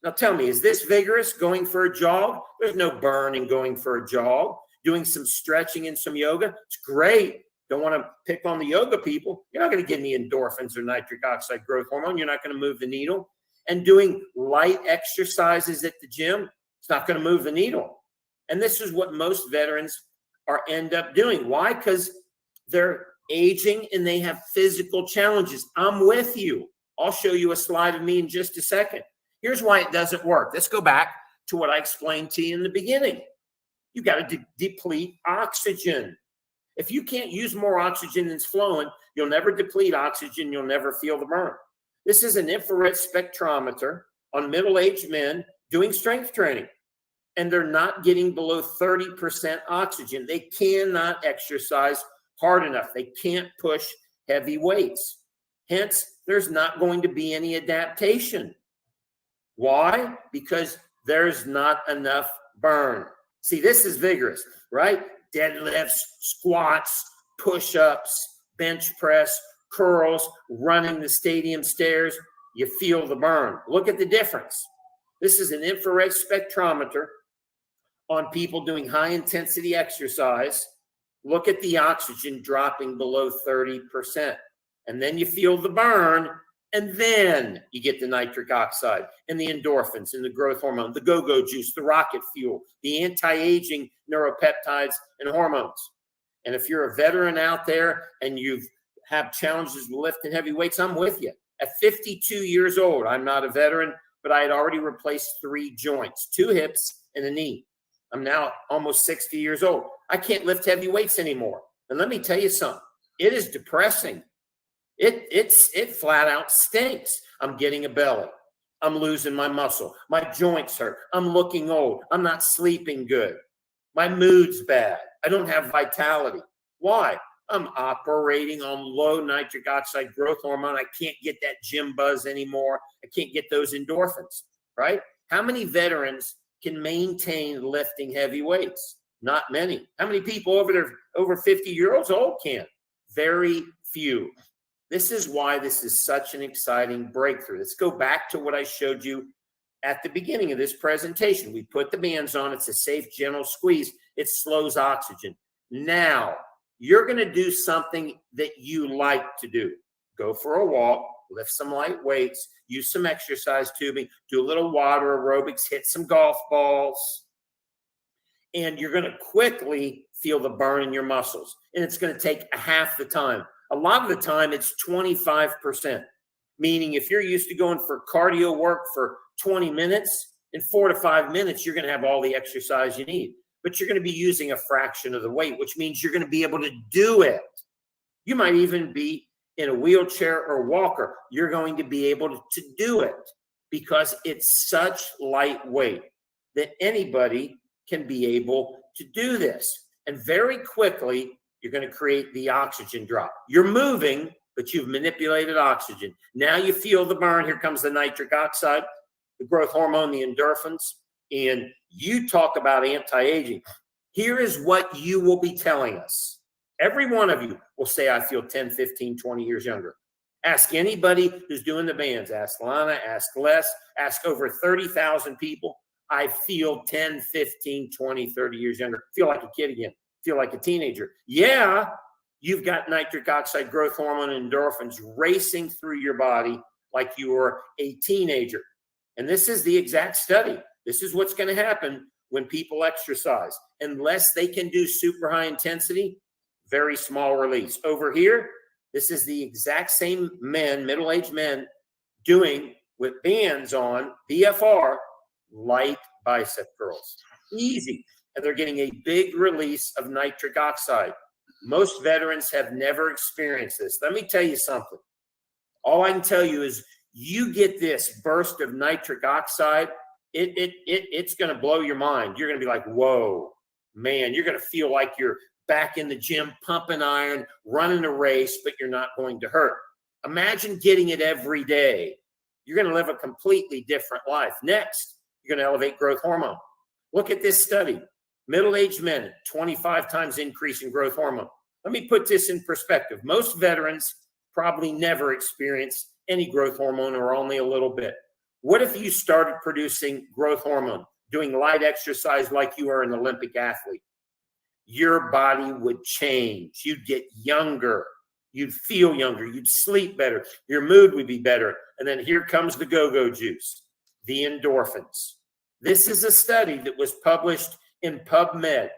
Now tell me, is this vigorous, going for a jog? There's no burn in going for a jog. Doing some stretching and some yoga, it's great. Don't want to pick on the yoga people. You're not going to get any endorphins or nitric oxide growth hormone. You're not going to move the needle. And doing light exercises at the gym, it's not going to move the needle. And this is what most veterans end up doing. Why? Because they're aging and they have physical challenges. I'm with you. I'll show you a slide of me in just a second. Here's why it doesn't work. Let's go back to what I explained to you in the beginning. You got to deplete oxygen. If you can't use more oxygen than's flowing, you'll never deplete oxygen. You'll never feel the burn. This is an infrared spectrometer on middle-aged men doing strength training, and they're not getting below 30% oxygen. They cannot exercise hard enough. They can't push heavy weights. Hence, there's not going to be any adaptation. Why? Because there's not enough burn. See, this is vigorous, right? Deadlifts, squats, push-ups, bench press, curls, running the stadium stairs. You feel the burn. Look at the difference. This is an infrared spectrometer on people doing high-intensity exercise. Look at the oxygen dropping below 30%. And then you feel the burn, and then you get the nitric oxide and the endorphins and the growth hormone, the go-go juice, the rocket fuel, the anti-aging neuropeptides and hormones. And if you're a veteran out there and you've had challenges with lifting heavy weights, I'm with you. At 52 years old, I'm not a veteran, but I had already replaced 3 joints, 2 hips and a knee. I'm now almost 60 years old. I can't lift heavy weights anymore. And let me tell you something. It is depressing. It flat out stinks. I'm getting a belly. I'm losing my muscle. My joints hurt. I'm looking old. I'm not sleeping good. My mood's bad. I don't have vitality. Why? I'm operating on low nitric oxide growth hormone. I can't get that gym buzz anymore. I can't get those endorphins, right? How many veterans can maintain lifting heavy weights? Not many. How many people over 50 years old can? Very few. This is why this is such an exciting breakthrough. Let's go back to what I showed you at the beginning of this presentation. We put the bands on. It's a safe, gentle squeeze. It slows oxygen. Now, you're going to do something that you like to do. Go for a walk, lift some light weights, use some exercise tubing, do a little water aerobics, hit some golf balls, and you're going to quickly feel the burn in your muscles. And it's going to take half the time. A lot of the time, it's 25%, meaning if you're used to going for cardio work for 20 minutes, in 4 to 5 minutes, you're going to have all the exercise you need. But you're going to be using a fraction of the weight, which means you're going to be able to do it. You might even be in a wheelchair or walker. You're going to be able to do it because it's such lightweight that anybody can be able to do this. And very quickly, you're going to create the oxygen drop. You're moving, but you've manipulated oxygen. Now you feel the burn. Here comes the nitric oxide, the growth hormone, the endorphins. And you talk about anti-aging. Here is what you will be telling us. Every one of you will say, I feel 10, 15, 20 years younger. Ask anybody who's doing the bands. Ask Lana, ask Les, ask over 30,000 people. I feel 10, 15, 20, 30 years younger. Feel like a kid again. Feel like a teenager. Yeah, you've got nitric oxide growth hormone and endorphins racing through your body like you were a teenager. And this is the exact study. This is what's going to happen when people exercise. Unless they can do super high intensity, very small release. Over here, this is the exact same men, middle-aged men, doing with bands on, BFR, light bicep curls. Easy. And they're getting a big release of nitric oxide. Most veterans have never experienced this. Let me tell you something. All I can tell you is you get this burst of nitric oxide, it's going to blow your mind. You're going to be like, whoa, man, you're going to feel like you're back in the gym, pumping iron, running a race, but you're not going to hurt. Imagine getting it every day. You're going to live a completely different life. Next, you're going to elevate growth hormone. Look at this study. Middle-aged men, 25 times increase in growth hormone. Let me put this in perspective. Most veterans probably never experienced any growth hormone or only a little bit. What if you started producing growth hormone, doing light exercise like you are an Olympic athlete? Your body would change. You'd get younger. You'd feel younger. You'd sleep better. Your mood would be better. And then here comes the go-go juice, the endorphins. This is a study that was published in PubMed.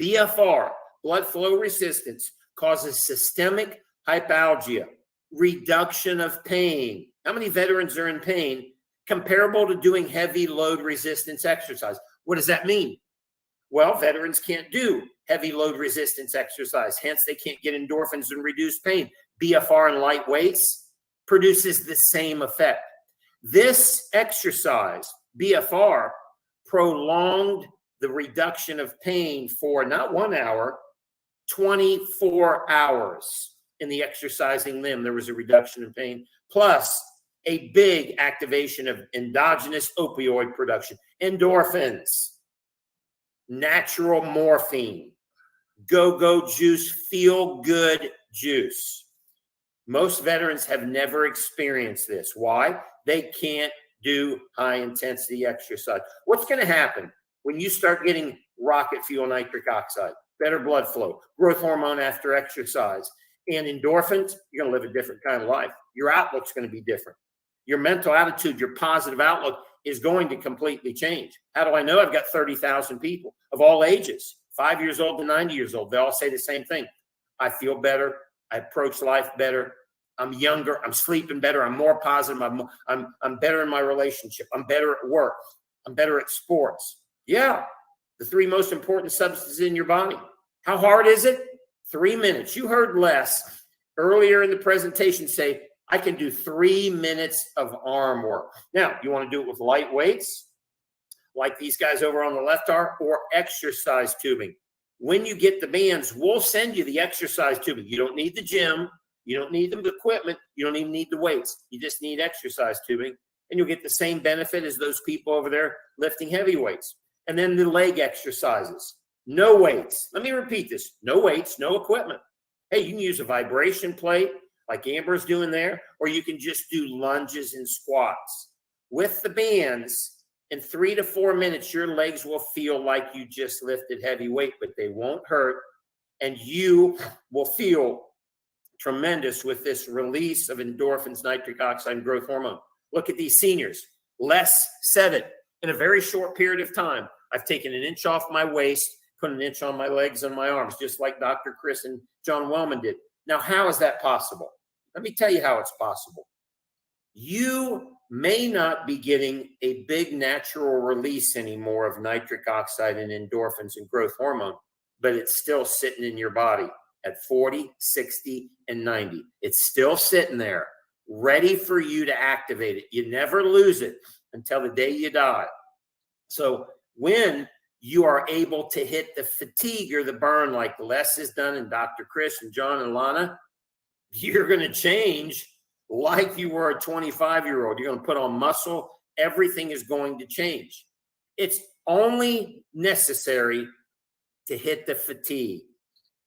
BFR, blood flow resistance, causes systemic hypalgia, reduction of pain. How many veterans are in pain comparable to doing heavy load resistance exercise. What does that mean? Well, veterans can't do heavy load resistance exercise. Hence, they can't get endorphins and reduce pain. BFR and light weights produces the same effect. This exercise, BFR, prolonged the reduction of pain for not 1 hour, 24 hours. In the exercising limb, there was a reduction in pain, plus a big activation of endogenous opioid production, endorphins, natural morphine, go-go juice, feel-good juice. Most veterans have never experienced this. Why? They can't do high-intensity exercise. What's going to happen when you start getting rocket fuel nitric oxide, better blood flow, growth hormone after exercise, and endorphins? You're going to live a different kind of life. Your outlook's going to be different. Your mental attitude, your positive outlook is going to completely change. How do I know? I've got 30,000 people of all ages, 5 years old to 90 years old. They all say the same thing. I feel better. I approach life better. I'm younger. I'm sleeping better. I'm more positive. I'm better in my relationship. I'm better at work. I'm better at sports. Yeah, the 3 most important substances in your body. How hard is it? 3 minutes. You heard Les earlier in the presentation say, I can do 3 minutes of arm work. Now, you want to do it with light weights, like these guys over on the left are, or exercise tubing. When you get the bands, we'll send you the exercise tubing. You don't need the gym. You don't need the equipment. You don't even need the weights. You just need exercise tubing, and you'll get the same benefit as those people over there lifting heavy weights. And then the leg exercises. No weights. Let me repeat this. No weights, no equipment. Hey, you can use a vibration plate like Amber's doing there, or you can just do lunges and squats. With the bands, in 3 to 4 minutes, your legs will feel like you just lifted heavy weight, but they won't hurt, and you will feel tremendous with this release of endorphins, nitric oxide, and growth hormone. Look at these seniors. Les said it. In a very short period of time, I've taken an inch off my waist, put an inch on my legs and my arms, just like Dr. Chris and John Wellman did. Now, how is that possible? Let me tell you how it's possible. You may not be getting a big natural release anymore of nitric oxide and endorphins and growth hormone, but it's still sitting in your body at 40, 60, and 90. It's still sitting there, ready for you to activate it. You never lose it until the day you die. So when you are able to hit the fatigue or the burn like Les has done and Dr. Chris and John and Lana, you're going to change like you were a 25-year-old. You're going to put on muscle. Everything is going to change. It's only necessary to hit the fatigue.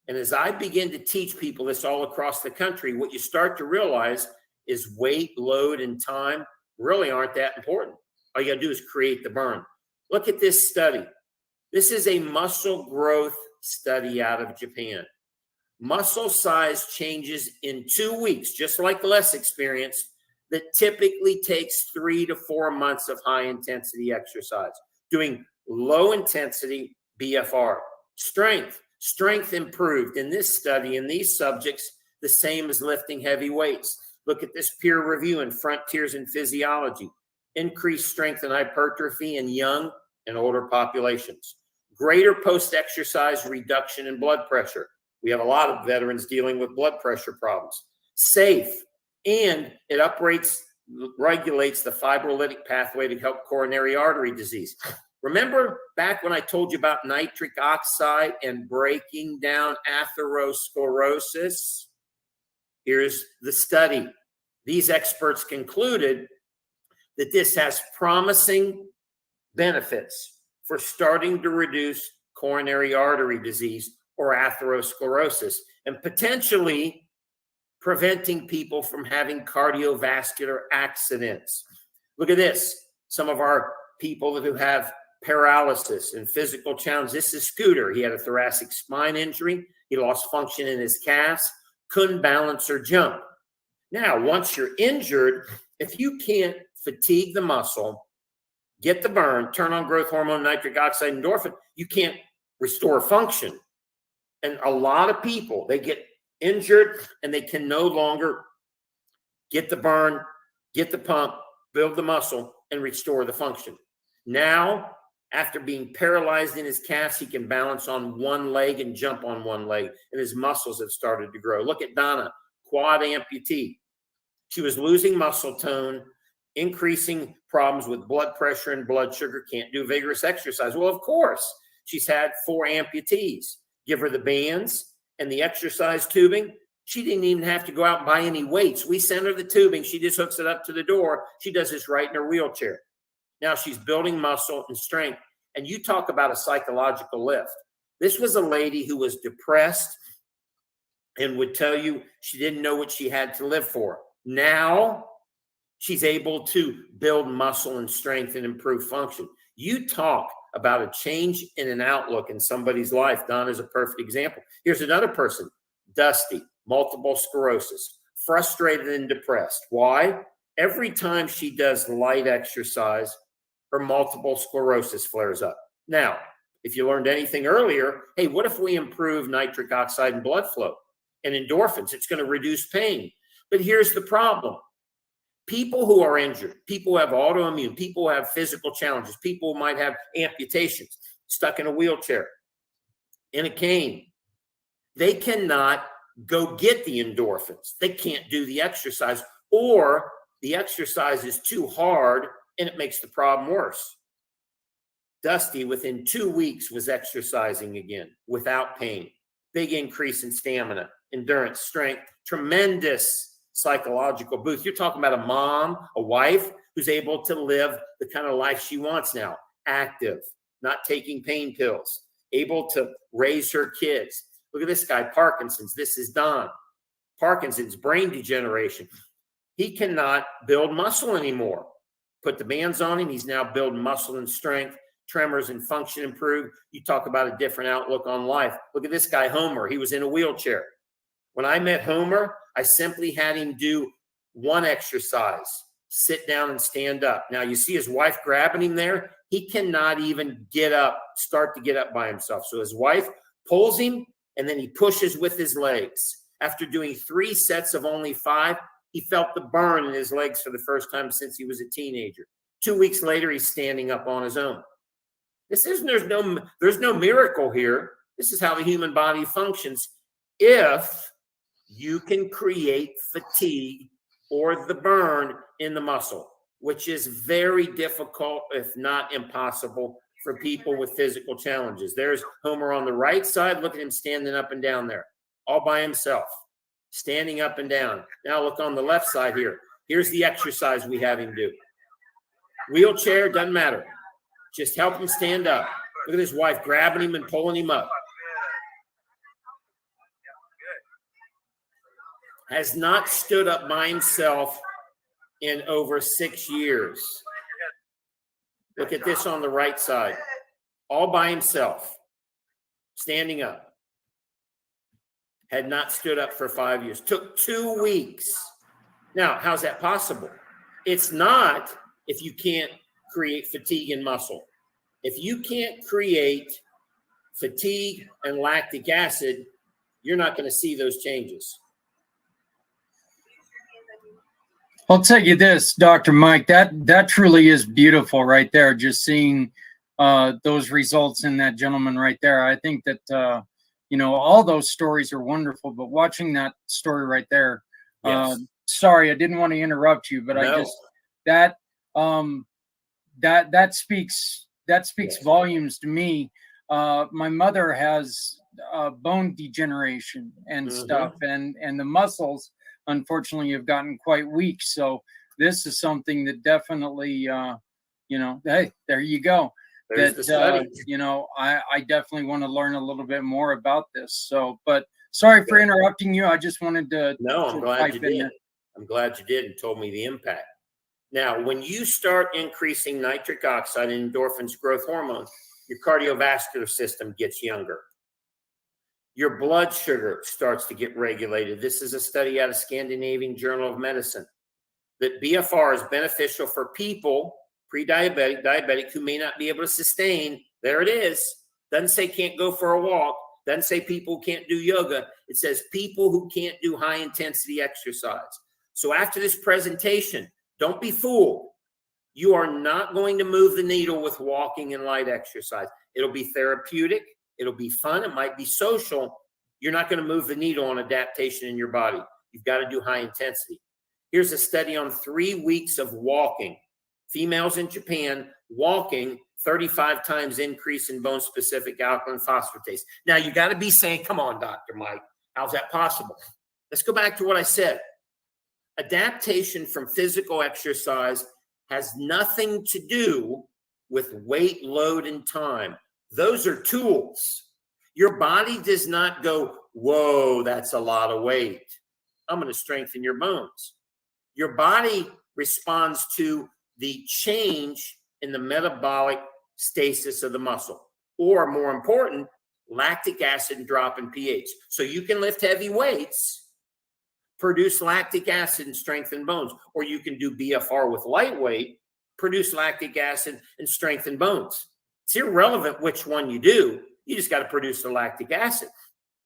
And as I begin to teach people this all across the country, what you start to realize is weight, load, and time really aren't that important. All you got to do is create the burn. Look at this study. This is a muscle growth study out of Japan. Muscle size changes in 2 weeks, just like Les experienced, that typically takes 3 to 4 months of high intensity exercise, doing low intensity BFR. Strength improved in this study in these subjects, the same as lifting heavy weights. Look at this peer review in Frontiers in Physiology. Increased strength and hypertrophy in young and older populations. Greater post-exercise reduction in blood pressure. We have a lot of veterans dealing with blood pressure problems. Safe, and it regulates the fibrolytic pathway to help coronary artery disease. Remember back when I told you about nitric oxide and breaking down atherosclerosis? Here's the study. These experts concluded that this has promising benefits for starting to reduce coronary artery disease or atherosclerosis, and potentially preventing people from having cardiovascular accidents. Look at this. Some of our people who have paralysis and physical challenges. This is Scooter. He had a thoracic spine injury. He lost function in his calves, couldn't balance or jump. Now, once you're injured, if you can't fatigue the muscle, get the burn, turn on growth hormone, nitric oxide, endorphin, you can't restore function. And a lot of people, they get injured and they can no longer get the burn, get the pump, build the muscle, and restore the function. Now, after being paralyzed in his calves, he can balance on one leg and jump on one leg, and his muscles have started to grow. Look at Donna, quad amputee. She was losing muscle tone, increasing problems with blood pressure and blood sugar, can't do vigorous exercise. Well, of course, she's had 4 amputees. Give her the bands and the exercise tubing. She didn't even have to go out and buy any weights. We send her the tubing. She just hooks it up to the door. She does this right in her wheelchair. Now she's building muscle and strength. And you talk about a psychological lift. This was a lady who was depressed and would tell you she didn't know what she had to live for. Now she's able to build muscle and strength and improve function. You talk about a change in an outlook in somebody's life. Don is a perfect example. Here's another person, Dusty, multiple sclerosis, frustrated and depressed. Why? Every time she does light exercise, her multiple sclerosis flares up. Now, if you learned anything earlier, hey, what if we improve nitric oxide and blood flow and endorphins? It's going to reduce pain. But here's the problem. People who are injured, people who have autoimmune, people who have physical challenges, people who might have amputations, stuck in a wheelchair, in a cane, they cannot go get the endorphins. They can't do the exercise, or the exercise is too hard and it makes the problem worse. Dusty, within 2 weeks, was exercising again without pain. Big increase in stamina, endurance, strength, tremendous psychological boost. You're talking about a mom, a wife who's able to live the kind of life she wants now, active, not taking pain pills, able to raise her kids. Look at this guy, Parkinson's. This is Don. Parkinson's, brain degeneration. He cannot build muscle anymore. Put the bands on him. He's now building muscle and strength, tremors and function improved. You talk about a different outlook on life. Look at this guy, Homer. He was in a wheelchair. When I met Homer, I simply had him do one exercise, sit down and stand up. Now you see his wife grabbing him there. He cannot even get up, start to get up by himself. So his wife pulls him and then he pushes with his legs. After doing 3 sets of only 5, he felt the burn in his legs for the first time since he was a teenager. 2 weeks later, he's standing up on his own. There's no miracle here. This is how the human body functions. If you can create fatigue or the burn in the muscle, which is very difficult, if not impossible, for people with physical challenges. There's Homer on the right side. Look at him standing up and down there, all by himself, standing up and down. Now look on the left side here. Here's the exercise we have him do. Wheelchair, doesn't matter. Just help him stand up. Look at his wife grabbing him and pulling him up. Has not stood up by himself in over 6 years. Look at this on the right side. All by himself, standing up. Had not stood up for 5 years. Took 2 weeks. Now, how's that possible? It's not if you can't create fatigue and muscle. If you can't create fatigue and lactic acid, you're not going to see those changes. I'll tell you this, Dr. Mike, that truly is beautiful right there, just seeing those results in that gentleman right there. I think that, all those stories are wonderful, but watching that story right there, Yes. Sorry, I didn't want to interrupt you, but No. I just, that speaks Yes. volumes to me. My mother has bone degeneration and stuff, and the muscles, unfortunately, have gotten quite weak. So this is something that definitely, hey, there you go. There's the study. I definitely want to learn a little bit more about this. So, but sorry for interrupting you. I just wanted to. No, I'm glad you pipe in did. there. I'm glad you did and told me the impact. Now, when you start increasing nitric oxide and endorphins, growth hormones, your cardiovascular system gets younger. Your blood sugar starts to get regulated. This is a study out of Scandinavian Journal of Medicine that BFR is beneficial for people, pre-diabetic, diabetic, who may not be able to sustain. There it is. Doesn't say can't go for a walk. Doesn't say people can't do yoga. It says people who can't do high intensity exercise. So after this presentation, don't be fooled. You are not going to move the needle with walking and light exercise. It'll be therapeutic. It'll be fun. It might be social. You're not going to move the needle on adaptation in your body. You've got to do high intensity. Here's a study on 3 weeks of walking. Females in Japan walking, 35 times increase in bone-specific alkaline phosphatase. Now, you got to be saying, come on, Dr. Mike, how's that possible? Let's go back to what I said. Adaptation from physical exercise has nothing to do with weight, load, and time. Those are tools. Your body does not go, whoa, that's a lot of weight. I'm going to strengthen your bones. Your body responds to the change in the metabolic stasis of the muscle, or more important, lactic acid drop in pH. So you can lift heavy weights, produce lactic acid and strengthen bones, or you can do BFR with lightweight, produce lactic acid and strengthen bones. It's irrelevant which one you do. You just got to produce the lactic acid.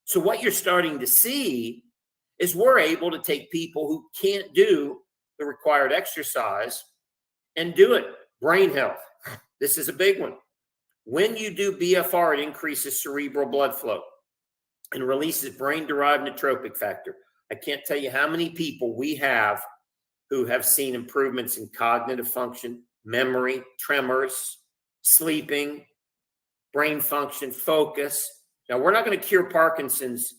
So what you're starting to see is we're able to take people who can't do the required exercise and do it. Brain health. This is a big one. When you do BFR, it increases cerebral blood flow and releases brain-derived nootropic factor. I can't tell you how many people we have who have seen improvements in cognitive function, memory, tremors, sleeping, brain function, focus. Now, we're not going to cure Parkinson's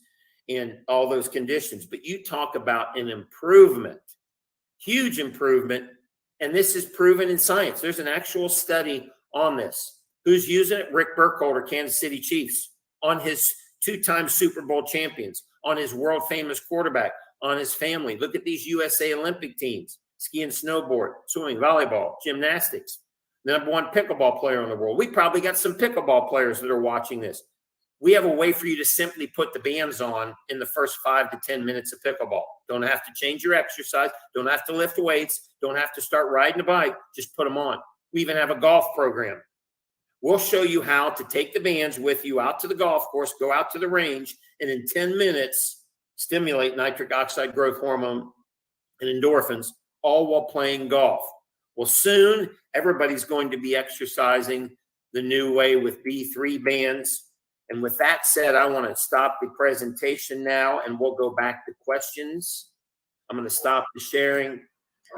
in all those conditions, but you talk about an improvement, huge improvement, and this is proven in science. There's an actual study on this. Who's using it? Rick Burkholder, Kansas City Chiefs, on his 2-time Super Bowl champions, on his world-famous quarterback, on his family. Look at these USA Olympic teams: ski and snowboard, swimming, volleyball, gymnastics. The #1 pickleball player in the world. We probably got some pickleball players that are watching this. We have a way for you to simply put the bands on in the first 5 to 10 minutes of pickleball. Don't have to change your exercise. Don't have to lift weights. Don't have to start riding a bike. Just put them on. We even have a golf program. We'll show you how to take the bands with you out to the golf course, go out to the range, and in 10 minutes, stimulate nitric oxide growth hormone and endorphins, all while playing golf. Well, soon, everybody's going to be exercising the new way with B3 bands. And with that said, I want to stop the presentation now, and we'll go back to questions. I'm going to stop the sharing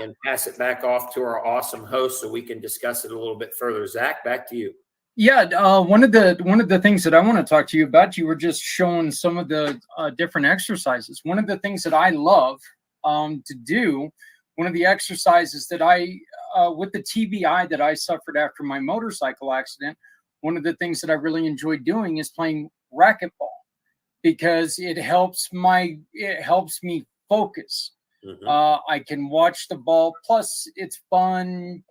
and pass it back off to our awesome host so we can discuss it a little bit further. Zach, back to you. Yeah, one of the things that I want to talk to you about, you were just showing some of the different exercises. One of the things that I love to do, one of the exercises that I, with the TBI that I suffered after my motorcycle accident, one of the things that I really enjoy doing is playing racquetball, because it helps me focus. Mm-hmm. I can watch the ball, plus it's fun,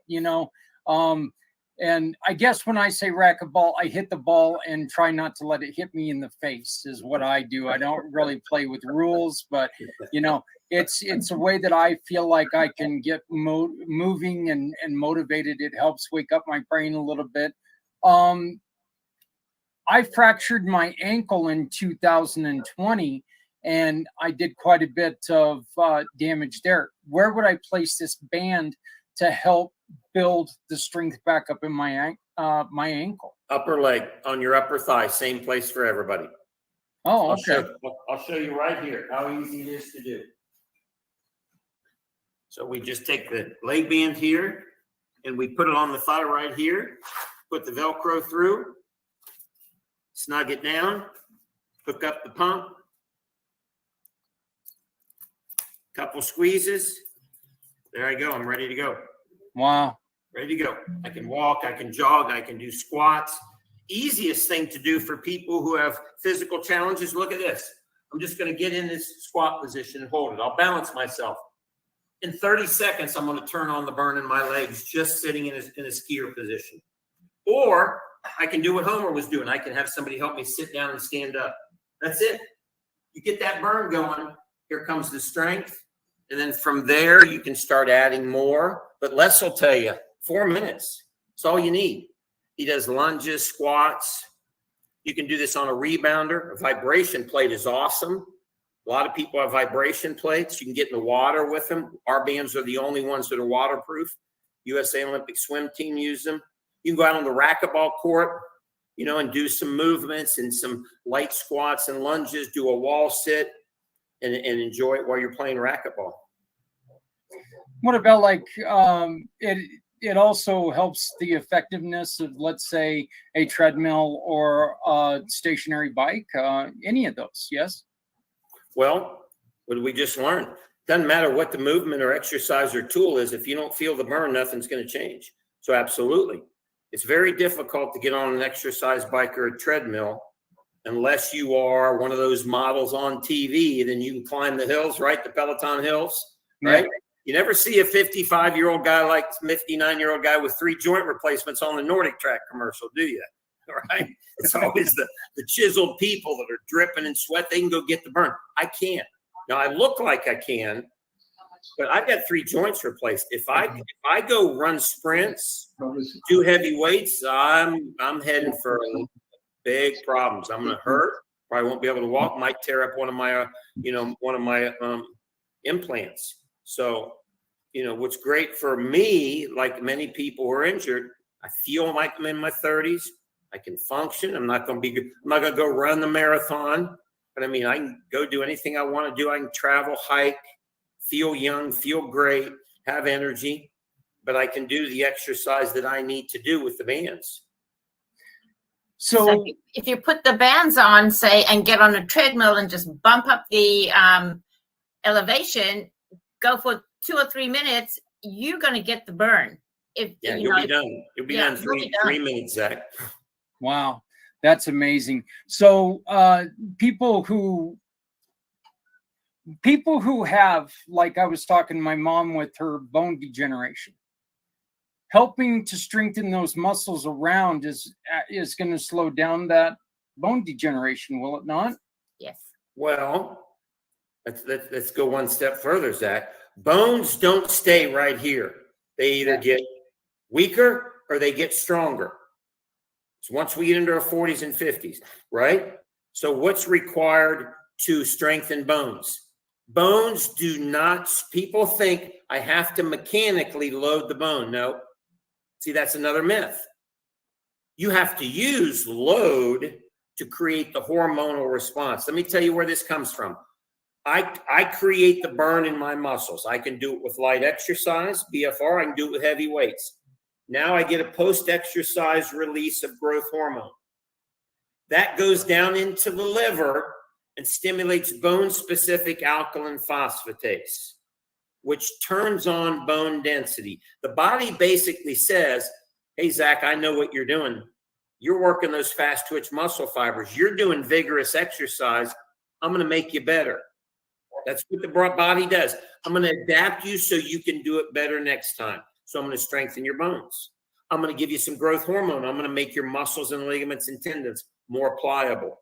and I guess when I say racquetball, I hit the ball and try not to let it hit me in the face is what I do. I don't really play with rules, but it's a way that I feel like I can get moving and motivated. It helps wake up my brain a little bit. I fractured my ankle in 2020, and I did quite a bit of damage there. Where would I place this band to help build the strength back up in my ankle? Upper leg, on your upper thigh, same place for everybody. Oh, okay. I'll show you right here how easy it is to do. So we just take the leg band here, and we put it on the thigh right here. Put the Velcro through, snug it down, hook up the pump, couple squeezes. There I go. I'm ready to go. Wow. Ready to go. I can walk, I can jog, I can do squats. Easiest thing to do for people who have physical challenges, look at this. I'm just going to get in this squat position and hold it. I'll balance myself. In 30 seconds, I'm going to turn on the burn in my legs just sitting in a skier position. Or I can do what Homer was doing. I can have somebody help me sit down and stand up. That's it. You get that burn going. Here comes the strength. And then from there, you can start adding more. But Les will tell you, 4 minutes. That's all you need. He does lunges, squats. You can do this on a rebounder. A vibration plate is awesome. A lot of people have vibration plates. You can get in the water with them. Our bands are the only ones that are waterproof. USA Olympic swim team use them. You can go out on the racquetball court, you know, and do some movements and some light squats and lunges, do a wall sit, and enjoy it while you're playing racquetball. What about like it also helps the effectiveness of, let's say, a treadmill or a stationary bike, any of those? Yes. Well, what did we just learn? Doesn't matter what the movement or exercise or tool is. If you don't feel the burn, nothing's going to change. So absolutely. It's very difficult to get on an exercise bike or a treadmill unless you are one of those models on TV. Then you can climb the hills, right? The Peloton hills, right? Yeah. You never see a 55-year-old guy like 59-year-old guy with 3 joint replacements on the Nordic Track commercial, do you? Right? It's always the chiseled people that are dripping in sweat. They can go get the burn. I can't. Now I look like I can, but I've got 3 joints replaced. If I go run sprints, do heavy weights, I'm heading for big problems. I'm going to hurt. Probably won't be able to walk. Might tear up one of my implants. So, you know, what's great for me, like many people who are injured, I feel like I'm in my 30s. I can function. I'm not going to go run the marathon, but I mean, I can go do anything I want to do. I can travel, hike, feel young, feel great, have energy, but I can do the exercise that I need to do with the bands. So if you put the bands on, say, and get on a treadmill and just bump up the elevation, go for 2 or 3 minutes, you're going to get the burn. You'll be done. You'll be done in 3 minutes, Zach. Wow, that's amazing. So people who have, like I was talking to my mom with her bone degeneration, helping to strengthen those muscles around is going to slow down that bone degeneration, will it not? Yes. Well, let's go one step further, Zach. Bones don't stay right here. They either get weaker or they get stronger. So once we get into our 40s and 50s, right? So what's required to strengthen bones? Bones do not, people think I have to mechanically load the bone. No. See, that's another myth. You have to use load to create the hormonal response. Let me tell you where this comes from. I create the burn in my muscles. I can do it with light exercise, BFR. I can do it with heavy weights. Now I get a post-exercise release of growth hormone. That goes down into the liver and stimulates bone-specific alkaline phosphatase, which turns on bone density. The body basically says, hey, Zach, I know what you're doing. You're working those fast-twitch muscle fibers. You're doing vigorous exercise. I'm going to make you better. That's what the body does. I'm going to adapt you so you can do it better next time. So I'm going to strengthen your bones. I'm going to give you some growth hormone. I'm going to make your muscles and ligaments and tendons more pliable,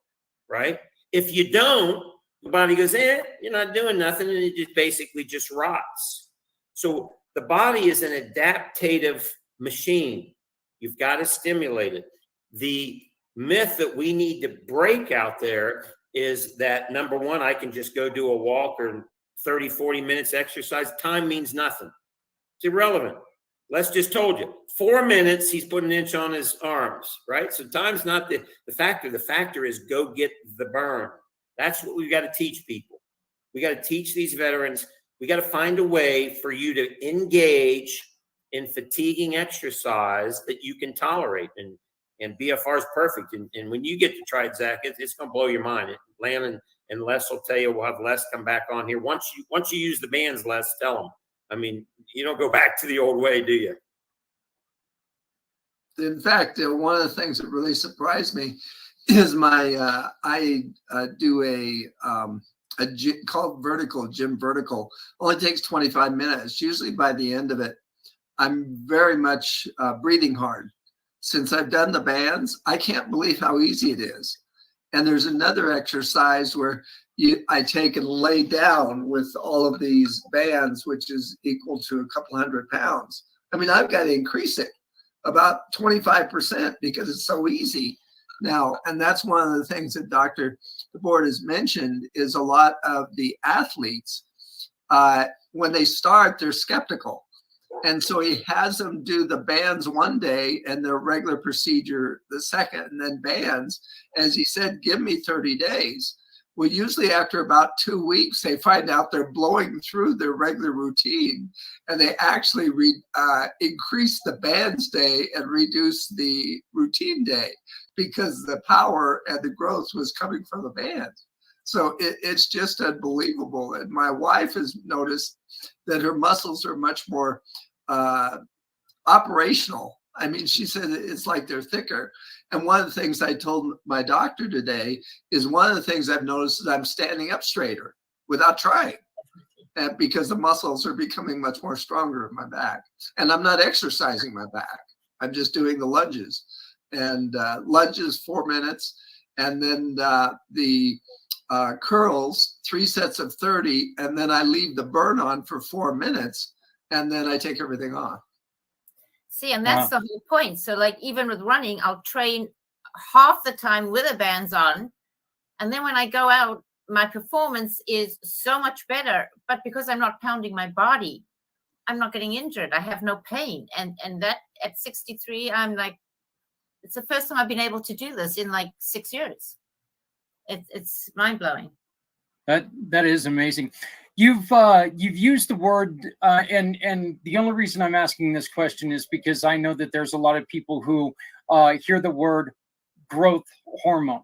right? If you don't, the body goes, you're not doing nothing, and it just basically just rots. So the body is an adaptive machine. You've got to stimulate it. The myth that we need to break out there is that, number one, I can just go do a walk or 30, 40 minutes exercise. Time means nothing. It's irrelevant. Les just told you, 4 minutes, he's put an inch on his arms, right? So time's not the factor. The factor is go get the burn. That's what we've got to teach people. We got to teach these veterans. We got to find a way for you to engage in fatiguing exercise that you can tolerate. And BFR is perfect. And when you get to try it, Zach, it's going to blow your mind. Landon and Les will tell you, we'll have Les come back on here. Once you use the bands, Les, tell them. I mean, you don't go back to the old way, do you? In fact, one of the things that really surprised me is I do a gym called Gym Vertical. Only takes 25 minutes. Usually by the end of it, I'm very much breathing hard. Since I've done the bands, I can't believe how easy it is. And there's another exercise where I take and lay down with all of these bands, which is equal to a couple 100 pounds. I mean, I've got to increase it about 25% because it's so easy now. And that's one of the things that Dr. DeBoard has mentioned is a lot of the athletes, when they start, they're skeptical. And so he has them do the bands one day and their regular procedure the second, and then bands. As he said, give me 30 days. Well, usually after about 2 weeks, they find out they're blowing through their regular routine, and they actually increase the bands day and reduce the routine day because the power and the growth was coming from the bands. So it's just unbelievable. And my wife has noticed that her muscles are much more operational. I mean, she said it's like they're thicker. And one of the things I told my doctor today is one of the things I've noticed is I'm standing up straighter without trying, and because the muscles are becoming much more stronger in my back. And I'm not exercising my back. I'm just doing the lunges. And lunges 4 minutes, and then the curls 3 sets of 30, and then I leave the burn on for 4 minutes, and then I take everything off. See, and that's the whole point. So like even with running, I'll train half the time with the bands on, and then when I go out, my performance is so much better. But because I'm not pounding my body, I'm not getting injured. I have no pain. And that at 63, I'm like, it's the first time I've been able to do this in like 6 years. It's mind blowing. That is amazing. You've used the word, and the only reason I'm asking this question is because I know that there's a lot of people who hear the word growth hormone.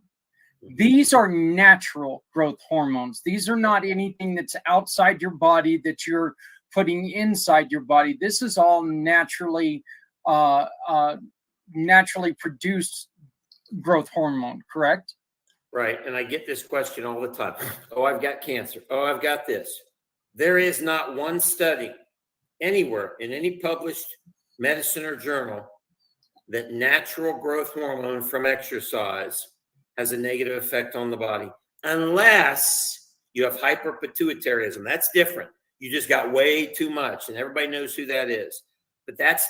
These are natural growth hormones. These are not anything that's outside your body that you're putting inside your body. This is all naturally produced growth hormone, correct? Right. And I get this question all the time. Oh, I've got cancer. Oh, I've got this. There is not one study anywhere in any published medicine or journal that natural growth hormone from exercise has a negative effect on the body, unless you have hyperpituitarism. That's different. You just got way too much, and everybody knows who that is. But that's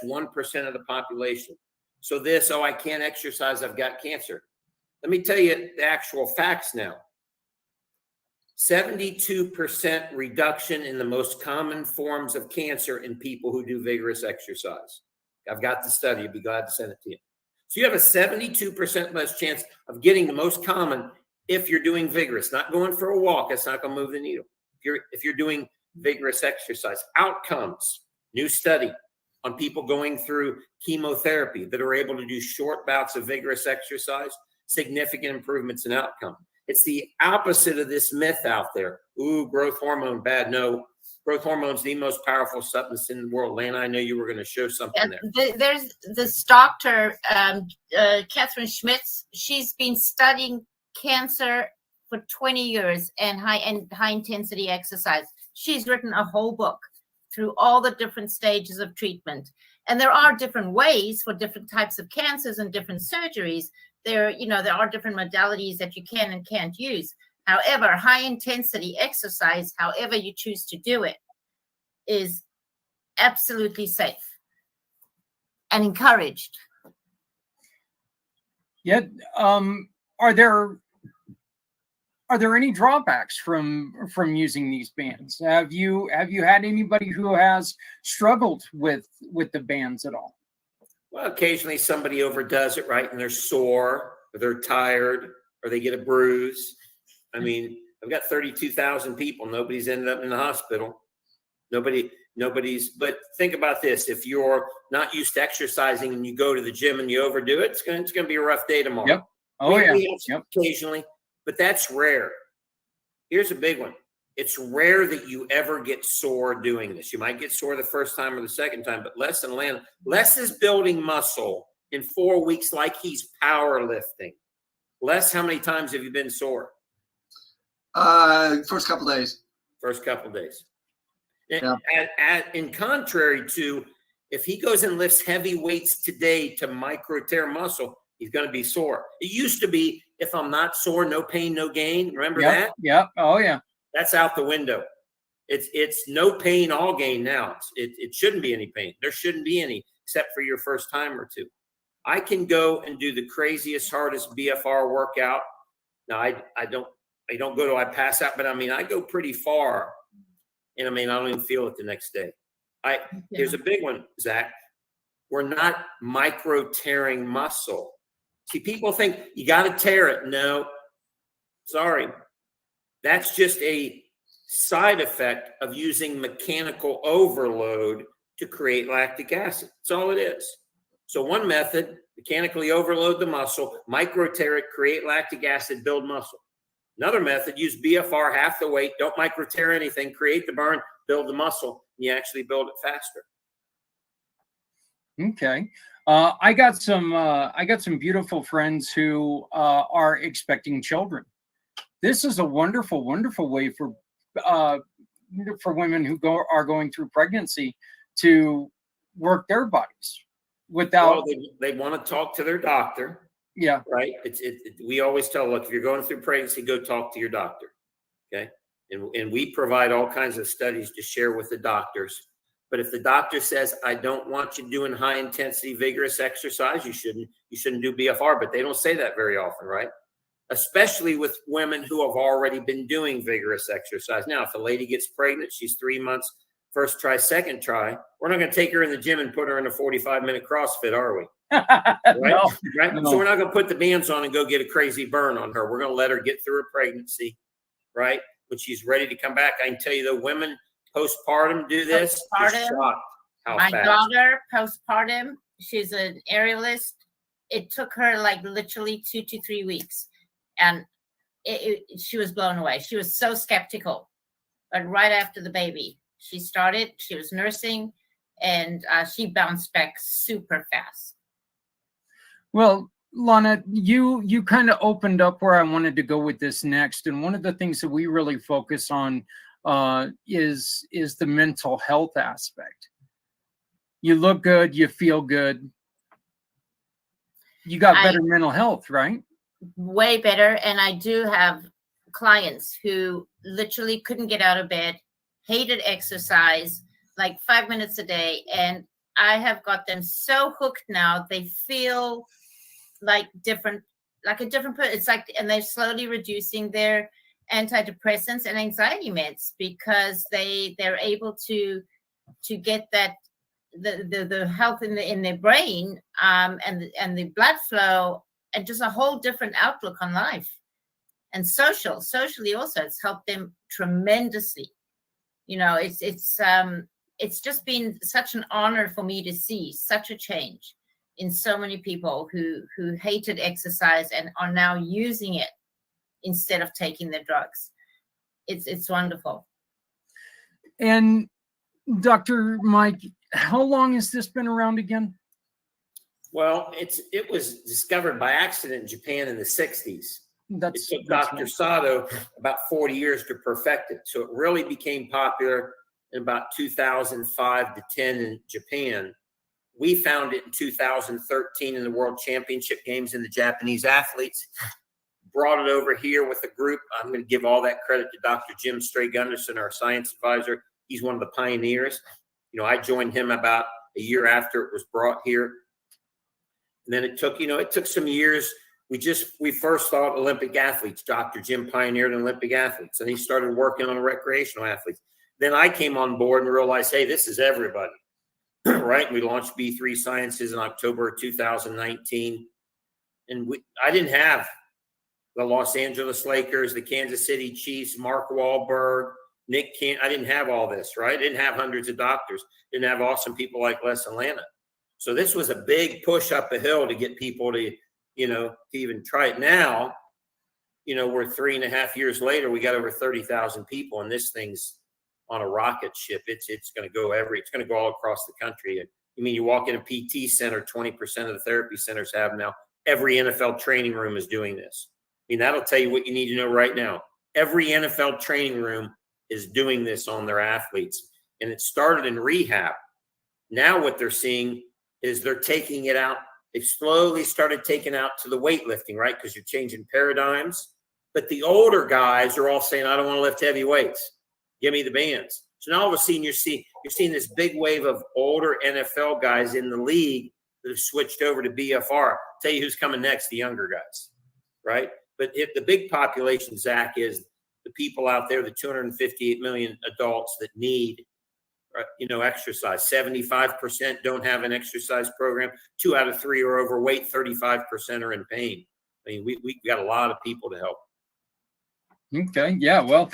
1% of the population. So I can't exercise, I've got cancer. Let me tell you the actual facts now. 72% reduction in the most common forms of cancer in people who do vigorous exercise. I've got the study. I'd be glad to send it to you. So you have a 72% less chance of getting the most common if you're doing vigorous, not going for a walk. That's not going to move the needle. If you're doing vigorous exercise. Outcomes, new study on people going through chemotherapy that are able to do short bouts of vigorous exercise, significant improvements in outcome. It's the opposite of this myth out there. Ooh, growth hormone, bad. No, growth hormone is the most powerful substance in the world. Lana, I know you were going to show something there. There's this doctor, Catherine Schmitz. She's been studying cancer for 20 years and high intensity exercise. She's written a whole book through all the different stages of treatment. And there are different ways for different types of cancers and different surgeries. There are different modalities that you can and can't use. However, high intensity exercise, however you choose to do it, is absolutely safe and encouraged. Yet, are there any drawbacks from using these bands? Have you had anybody who has struggled with the bands at all? Well, occasionally somebody overdoes it, right? And they're sore, or they're tired, or they get a bruise. I mean, I've got 32,000 people. Nobody's ended up in the hospital. Nobody's. But think about this: if you're not used to exercising and you go to the gym and you overdo it, it's going to be a rough day tomorrow. Yep. Oh yeah. Yep. Occasionally, but that's rare. Here's a big one. It's rare that you ever get sore doing this. You might get sore the first time or the second time, but Les is building muscle in 4 weeks like he's powerlifting. Les, how many times have you been sore? First couple days. First couple days. Yeah. In contrary to, if he goes and lifts heavy weights today to micro tear muscle, he's going to be sore. It used to be, if I'm not sore, no pain, no gain. Remember that? Yeah. Oh yeah. That's out the window. It's no pain, all gain now. It shouldn't be any pain. There shouldn't be any, except for your first time or two. I can go and do the craziest, hardest BFR workout. Now I don't go till I pass out, but I mean I go pretty far, and I mean I don't even feel it the next day. Here's a big one, Zach. We're not micro tearing muscle. See, people think you got to tear it. No, sorry. That's just a side effect of using mechanical overload to create lactic acid. That's all it is. So one method, mechanically overload the muscle, micro tear it, create lactic acid, build muscle. Another method, use BFR, half the weight, don't micro tear anything, create the burn, build the muscle, and you actually build it faster. Okay. I got some beautiful friends who are expecting children. This is a wonderful, wonderful way for women who are going through pregnancy to work their bodies without. Well, they want to talk to their doctor. Yeah. Right. We always tell, look, if you're going through pregnancy, go talk to your doctor. Okay. And we provide all kinds of studies to share with the doctors. But if the doctor says, I don't want you doing high intensity, vigorous exercise, you shouldn't do BFR, but they don't say that very often, right? Especially with women who have already been doing vigorous exercise. Now, if a lady gets pregnant, she's 3 months, first try, second try, we're not going to take her in the gym and put her in a 45-minute CrossFit, are we? Right? No, right? no. So we're not going to put the bands on and go get a crazy burn on her. We're going to let her get through her pregnancy, right? When she's ready to come back. I can tell you the women postpartum do this. My daughter postpartum, she's an aerialist. It took her like literally 2 to 3 weeks, and she was blown away. She was so skeptical, but right after the baby, she was nursing, and she bounced back super fast. Well, Lana, you kind of opened up where I wanted to go with this next, and one of the things that we really focus on is the mental health aspect. You look good, you feel good, you got better mental health, right? Way better. And I do have clients who literally couldn't get out of bed, hated exercise, like 5 minutes a day, and I have got them so hooked now. They feel like a different person. It's like, and they're slowly reducing their antidepressants and anxiety meds because they're able to get that the health in their brain and the blood flow, and just a whole different outlook on life. And socially also, it's helped them tremendously. You know, it's just been such an honor for me to see such a change in so many people who hated exercise and are now using it instead of taking their drugs. It's wonderful. And Dr. Mike, how long has this been around again? Well, it was discovered by accident in Japan in the 60s. It took Dr. Sato about 40 years to perfect it. So it really became popular in about 2005 to 10 in Japan. We found it in 2013 in the World Championship Games, and the Japanese athletes brought it over here with a group. I'm going to give all that credit to Dr. Jim Stray-Gunderson, our science advisor. He's one of the pioneers. You know, I joined him about a year after it was brought here. And then it took some years. We first thought Olympic athletes. Dr. Jim pioneered Olympic athletes, and he started working on recreational athletes. Then I came on board and realized, hey, this is everybody, right? We launched B3 Sciences in October of 2019. And I didn't have the Los Angeles Lakers, the Kansas City Chiefs, Mark Wahlberg, Nick Cannon. I didn't have all this, right? I didn't have hundreds of doctors. Didn't have awesome people like Les Atlanta. So this was a big push up a hill to get people to even try it. Now, we're 3.5 years later, we got over 30,000 people, and this thing's on a rocket ship. It's going to go it's going to go all across the country. You mean you walk in a PT center, 20% of the therapy centers have now. Every NFL training room is doing this. I mean, that'll tell you what you need to know right now. Every NFL training room is doing this on their athletes, and it started in rehab. Now what they're seeing is they're taking it out. They've slowly started taking out to the weightlifting, right? Because you're changing paradigms. But the older guys are all saying, I don't want to lift heavy weights. Give me the bands. So now all of a sudden you're seeing this big wave of older NFL guys in the league that have switched over to BFR. Tell you who's coming next, the younger guys, right? But if the big population, Zach, is the people out there, the 258 million adults that need exercise. 75% don't have an exercise program. 2 out of 3 are overweight. 35% are in pain. I mean, we got a lot of people to help. Okay. Yeah. Well,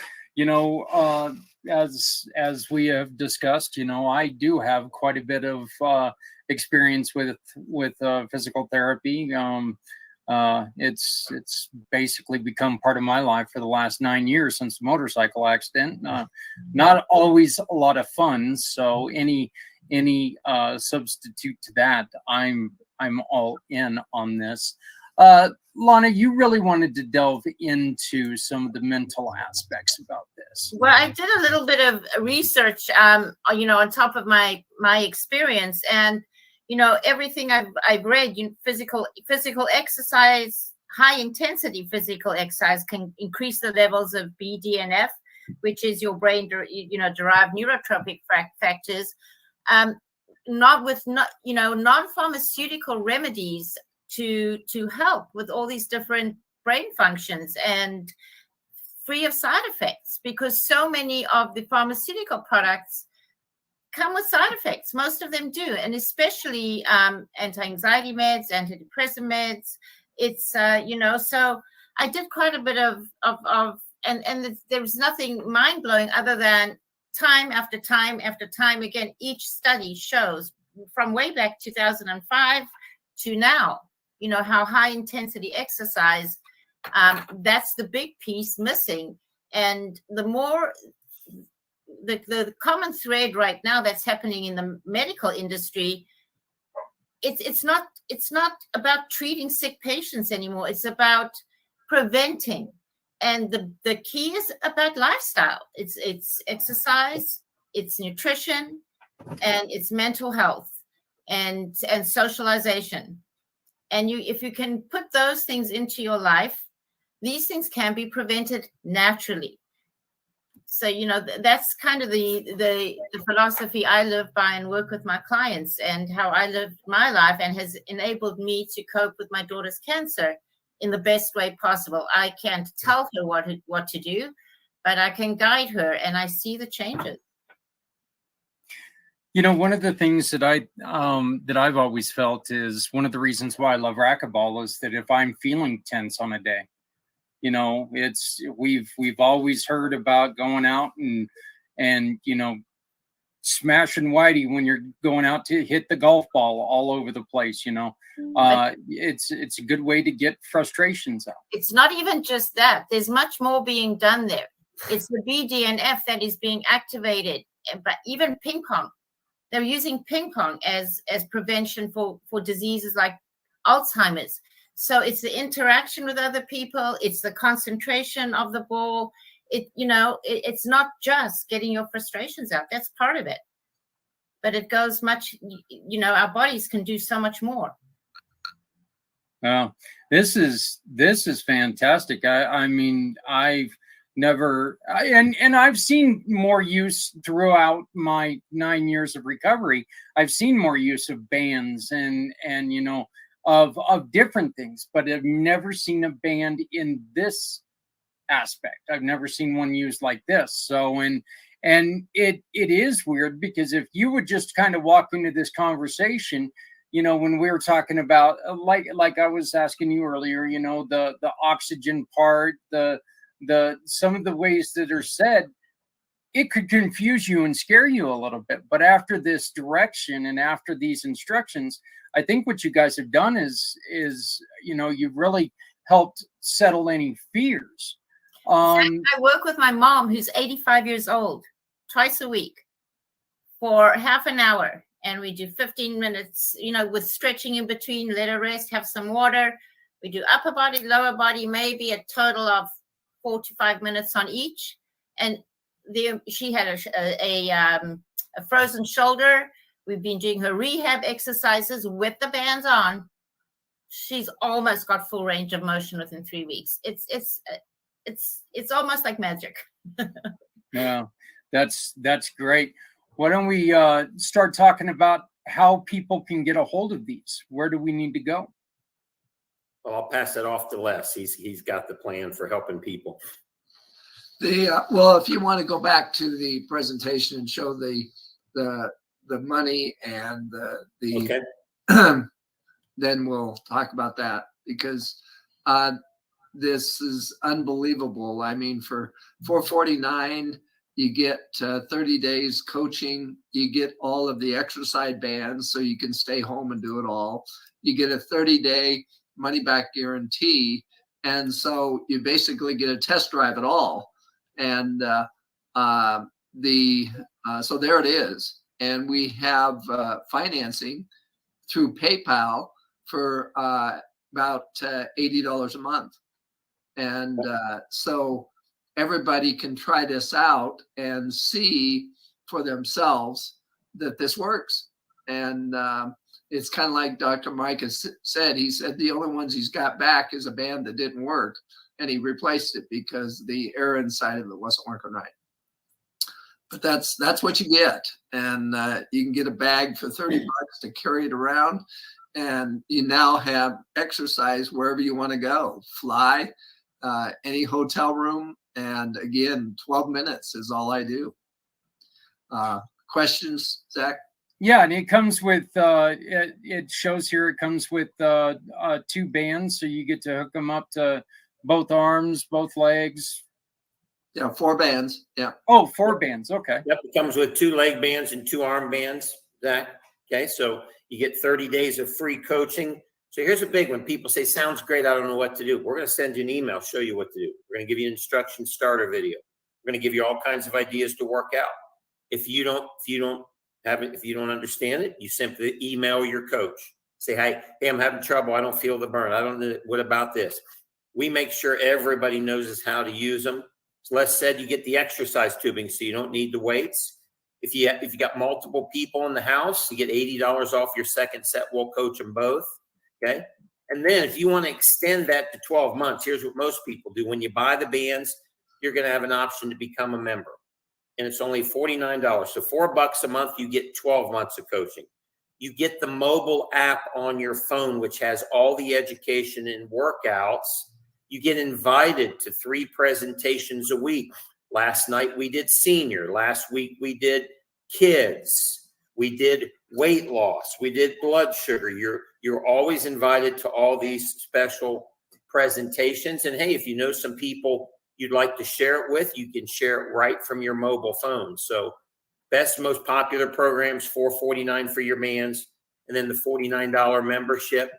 as we have discussed, I do have quite a bit of experience with physical therapy. It's basically become part of my life for the last 9 years since the motorcycle accident. Not always a lot of fun. So any substitute to that, I'm all in on this. Lana, you really wanted to delve into some of the mental aspects about this. Well, I did a little bit of research, on top of my experience, and everything I've read. Physical exercise, high intensity physical exercise, can increase the levels of BDNF, which is your brain derived neurotropic factors. Non-pharmaceutical remedies to help with all these different brain functions and free of side effects, because so many of the pharmaceutical products come with side effects. Most of them do, and especially anti-anxiety meds, antidepressant meds. It's so I did quite a bit of and there was nothing mind-blowing other than time after time after time again. Each study shows from way back 2005 to now, how high intensity exercise, that's the big piece missing. And the more the common thread right now that's happening in the medical industry, it's not about treating sick patients anymore. It's about preventing. And the key is about lifestyle. It's exercise, it's nutrition, and it's mental health and socialization. And if you can put those things into your life, these things can be prevented naturally. So, that's kind of the philosophy I live by and work with my clients, and how I live my life, and has enabled me to cope with my daughter's cancer in the best way possible. I can't tell her what to do, but I can guide her, and I see the changes. One of the things that I've always felt is one of the reasons why I love racquetball is that if I'm feeling tense on a day, we've always heard about going out and smashing whitey when you're going out to hit the golf ball all over the place. It's a good way to get frustrations out. It's not even just that. There's much more being done there. It's the BDNF that is being activated, but even ping pong. They're using ping pong as prevention for diseases like Alzheimer's. So it's the interaction with other people. It's the concentration of the ball. It's not just getting your frustrations out. That's part of it. But it goes much, our bodies can do so much more. Well, this is fantastic. I mean, I've never, and I've seen more use throughout my 9 years of recovery. I've seen more use of bands and of different things, but I've never seen a band in this aspect. I've never seen one used like this. So, and it is weird, because if you would just kind of walk into this conversation, when we were talking about, like I was asking you earlier, the oxygen part, the some of the ways that are said, it could confuse you and scare you a little bit. But after this direction and after these instructions, I think what you guys have done is you've really helped settle any fears. I work with my mom, who's 85 years old, twice a week for half an hour. And we do 15 minutes, with stretching in between, let her rest, have some water. We do upper body, lower body, maybe a total of 4 to 5 minutes on each. And she had a frozen shoulder. We've been doing her rehab exercises with the bands on. She's almost got full range of motion within 3 weeks. It's almost like magic. Yeah, that's great. Why don't we start talking about how people can get a hold of these? Where do we need to go? Well, I'll pass it off to Les. He's got the plan for helping people. Well, if you want to go back to the presentation and show the the money and the Okay. then we'll talk about that, because this is unbelievable. I mean, for $449, you get 30 days coaching. You get all of the exercise bands, so you can stay home and do it all. You get a 30-day money-back guarantee, and so you basically get a test drive at all. And so there it is. And we have financing through PayPal for about $80 a month. And so everybody can try this out and see for themselves that this works. And it's kind of like Dr. Mike has said. He said the only ones he's got back is a band that didn't work, and he replaced it because the air inside of it wasn't working right. But that's what you get. And you can get a bag for $30 to carry it around. And you now have exercise wherever you want to go. Fly, any hotel room. And again, 12 minutes is all I do. Questions, Zach? Yeah, and it comes with, it shows here, it comes with 2 bands. So you get to hook them up to both arms, both legs. Yeah, 4 bands. Yeah. Oh, 4 bands. Okay. Yep, it comes with 2 leg bands and 2 arm bands, Zach. Okay, so you get 30 days of free coaching. So here's a big one. People say, sounds great, I don't know what to do. We're going to send you an email, show you what to do. We're going to give you an instruction starter video. We're going to give you all kinds of ideas to work out. If you don't understand it, you simply email your coach. Say, hey, I'm having trouble. I don't feel the burn. I don't know. What about this? We make sure everybody knows how to use them. So Les said you get the exercise tubing, so you don't need the weights. If you got multiple people in the house, you get $80 off your second set. We'll coach them both. Okay. And then if you want to extend that to 12 months, here's what most people do. When you buy the bands, you're going to have an option to become a member. And it's only $49. So $4 a month, you get 12 months of coaching. You get the mobile app on your phone, which has all the education and workouts. You get invited to 3 presentations a week. Last night we did senior. Last week we did kids. We did weight loss. We did blood sugar. You're always invited to all these special presentations. And hey, if you know some people you'd like to share it with, you can share it right from your mobile phone. So best, most popular programs, $449 for your bands, and then the $49 membership,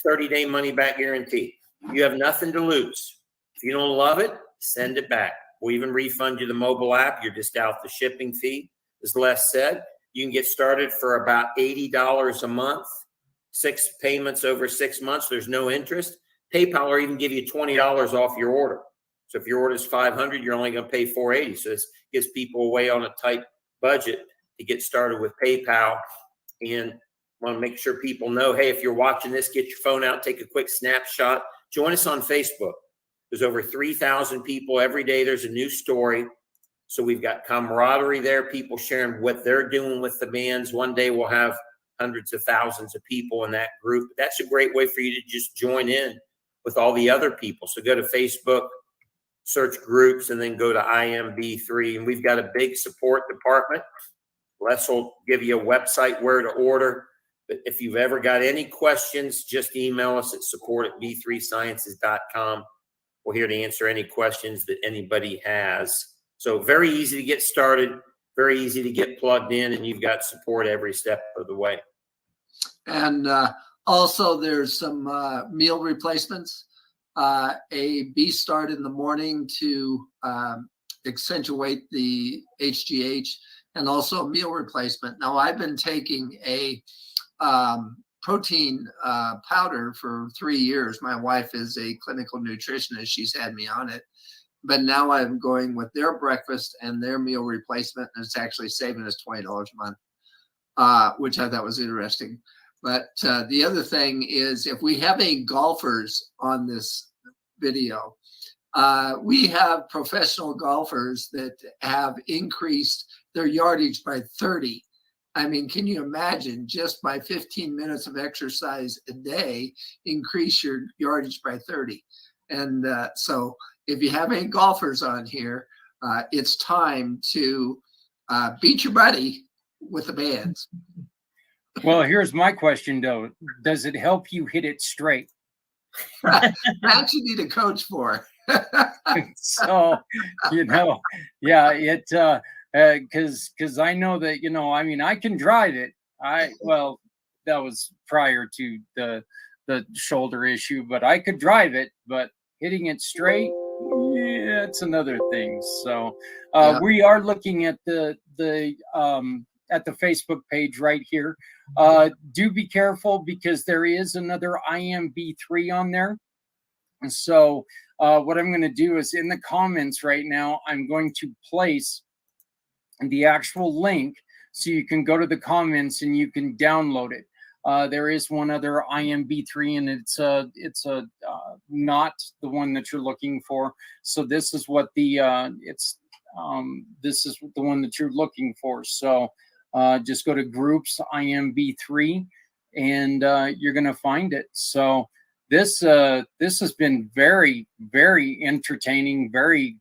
30-day money-back guarantee. You have nothing to lose. If you don't love it, send it back. We'll even refund you the mobile app. You're just out the shipping fee. As Les said, you can get started for about $80 a month, 6 payments over 6 months. There's no interest. PayPal will even give you $20 off your order. So if your order is $500, you're only going to pay $480. So this gives people away on a tight budget to get started with PayPal. And want to make sure people know, hey, if you're watching this, get your phone out, take a quick snapshot. Join us on Facebook. There's over 3,000 people every day. There's a new story. So we've got camaraderie there, people sharing what they're doing with the bands. One day we'll have hundreds of thousands of people in that group. That's a great way for you to just join in with all the other people. So go to Facebook, search groups, and then go to IMB3. And we've got a big support department. Les will give you a website where to order. But if you've ever got any questions, just email us at support@b3sciences.com. We're here to answer any questions that anybody has. So very easy to get started, very easy to get plugged in, and you've got support every step of the way. And also there's some meal replacements, a B-start in the morning to accentuate the HGH, and also a meal replacement. Now I've been taking a protein powder for 3 years. My wife is a clinical nutritionist. She's had me on it. But now I'm going with their breakfast and their meal replacement, and it's actually saving us $20 a month, which I thought was interesting. But the other thing is, if we have any golfers on this video, we have professional golfers that have increased their yardage by 30. I mean, can you imagine just by 15 minutes of exercise a day, increase your yardage by 30? And so if you have any golfers on here, it's time to beat your buddy with the bands. Well, here's my question though. Does it help you hit it straight? That you need a coach for. So, yeah, it because I know that, I mean, I can drive it. Well, that was prior to the shoulder issue, but I could drive it, but hitting it straight, yeah, it's another thing. So we are looking at the Facebook page right here. Do be careful because there is another IMB3 on there. And so what I'm going to do is in the comments right now, I'm going to place the actual link so you can go to the comments and you can download it. There is one other IMB3 and it's not the one that you're looking for. So this is what this is the one that you're looking for. So just go to groups IMB3 and you're going to find it. So this has been very, very entertaining, very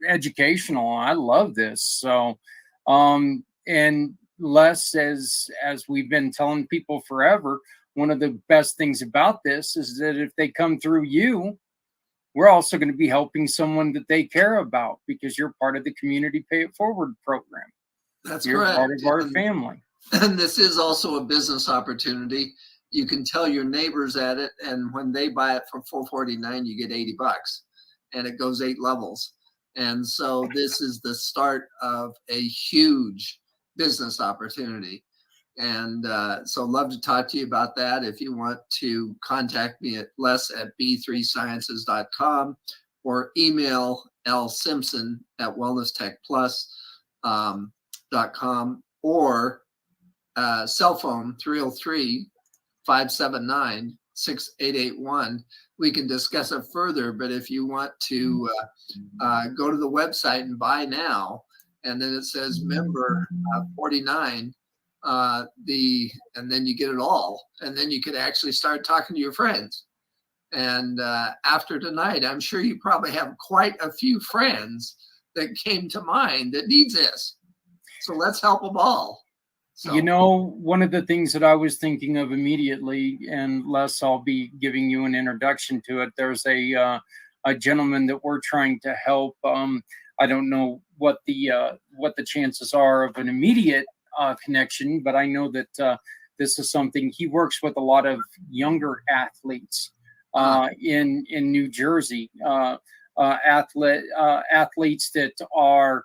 educational. I love this. So, and Les, as we've been telling people forever, one of the best things about this is that if they come through you, we're also going to be helping someone that they care about because you're part of the Community Pay It Forward program. You're correct. Part of our family. And this is also a business opportunity. You can tell your neighbors at it, and when they buy it for $449, you get $80, and it goes 8 levels. And so this is the start of a huge business opportunity. And so love to talk to you about that. If you want to contact me at les@b3sciences.com or email lsimpson@wellnesstechplus.com or cell phone 303-579-6881. We can discuss it further, but if you want to go to the website and buy now, and then it says member 49, and then you get it all, and then you could actually start talking to your friends. And after tonight, I'm sure you probably have quite a few friends that came to mind that needs this. So let's help them all. So. One of the things that I was thinking of immediately, and Les, I'll be giving you an introduction to it. There's a gentleman that we're trying to help. I don't know what the chances are of an immediate connection, but I know that this is something he works with a lot of younger athletes in New Jersey, athletes that are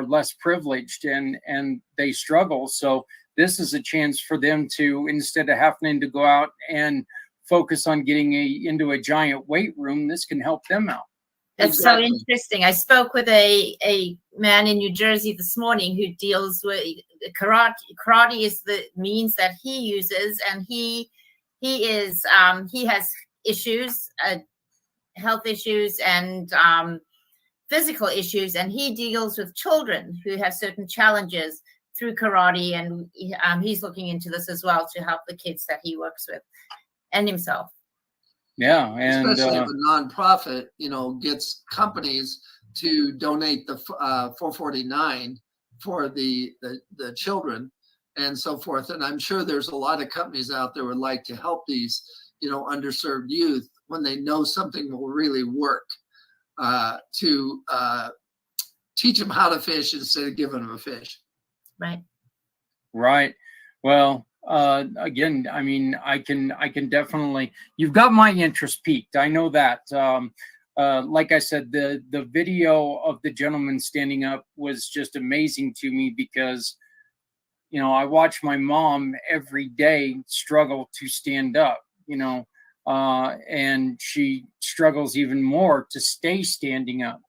less privileged and they struggle. So this is a chance for them to, instead of having to go out and focus on getting into a giant weight room, this can help them out. That's exactly. So interesting. I spoke with a man in New Jersey this morning who deals with karate. Karate is the means that he uses, and he has issues, health issues, and physical issues, and he deals with children who have certain challenges through karate, and he's looking into this as well to help the kids that he works with and himself. Yeah, and especially if a nonprofit, gets companies to donate the $449 for the children and so forth. And I'm sure there's a lot of companies out there would like to help these, underserved youth when they know something will really work. To teach them how to fish instead of giving them a fish. Right. Well, again, I mean, I can definitely, you've got my interest peaked. I know that. Like I said, the video of the gentleman standing up was just amazing to me because, I watch my mom every day struggle to stand up, and she struggles even more to stay standing up.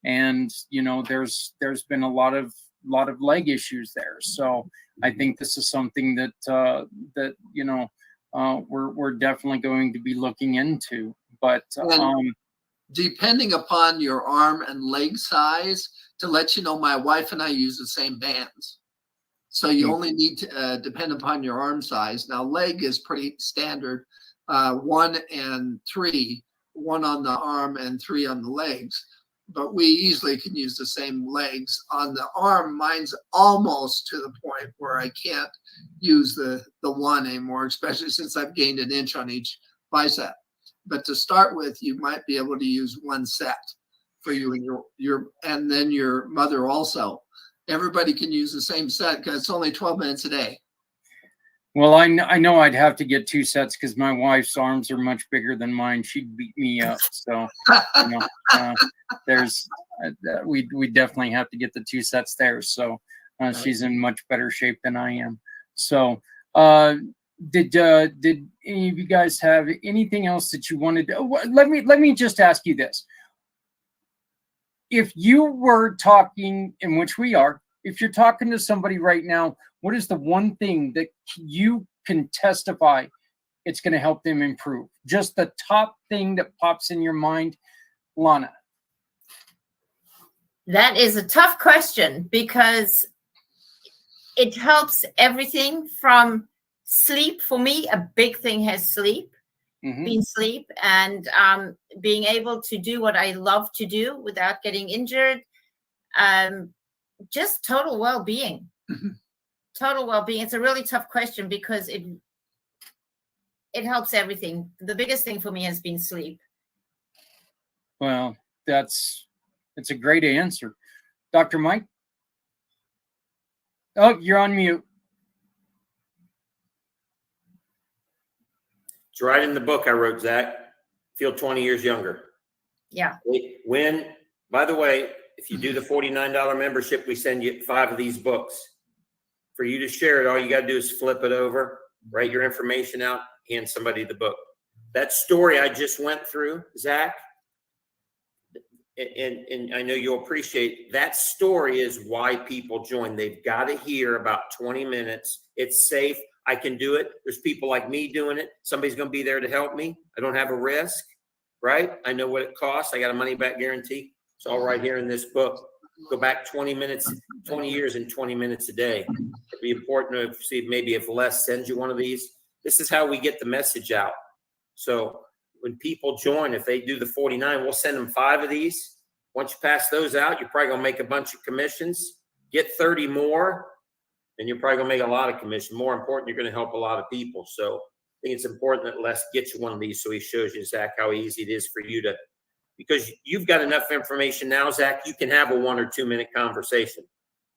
And, there's been a lot of leg issues there. So I think this is something that we're definitely going to be looking into. But depending upon your arm and leg size, to let you know, my wife and I use the same bands. So you only need to depend upon your arm size. Now, leg is pretty standard. 1 and 3, 1 on the arm and 3 on the legs. but we easily can use the same legs. On the arm, mine's almost to the point where I can't use the one anymore, especially since I've gained an inch on each bicep. But to start with, you might be able to use one set for you and your and then your mother also. Everybody can use the same set because it's only 12 minutes a day. Well, I know I'd have to get 2 sets because my wife's arms are much bigger than mine. She'd beat me up. So, we definitely have to get the 2 sets there. So she's in much better shape than I am. So did any of you guys have anything else that you wanted to? Let me just ask you this. If you were talking, in which we are, if you're talking to somebody right now, what is the one thing that you can testify it's going to help them improve? Just the top thing that pops in your mind, Lana. That is a tough question because it helps everything from sleep. For me, a big thing has sleep, being sleep, and being able to do what I love to do without getting injured. Just total well-being. Total well-being. It's a really tough question because it helps everything. The biggest thing for me has been sleep. Well, it's a great answer. Dr. Mike? Oh, you're on mute. It's right in the book I wrote, Zach. Feel 20 years younger. Yeah. By the way, if you do the $49 membership, we send you 5 of these books. For you to share it, all you got to do is flip it over, write your information out, hand somebody the book. That story I just went through, Zach, and I know you'll appreciate, that story is why people join. They've got to hear about 20 minutes. It's safe. I can do it. There's people like me doing it. Somebody's going to be there to help me. I don't have a risk, right? I know what it costs. I got a money back guarantee. It's all right here in this book. Go back 20 minutes, 20 years and 20 minutes a day. It'd be important to see maybe if Les sends you one of these. This is how we get the message out. So when people join, if they do the 49, we'll send them 5 of these. Once you pass those out, you're probably going to make a bunch of commissions. Get 30 more, and you're probably going to make a lot of commission. More important, you're going to help a lot of people. So I think it's important that Les gets you one of these so he shows you, Zach, how easy it is for you to, because you've got enough information now, Zach, you can have a 1 or 2 minute conversation,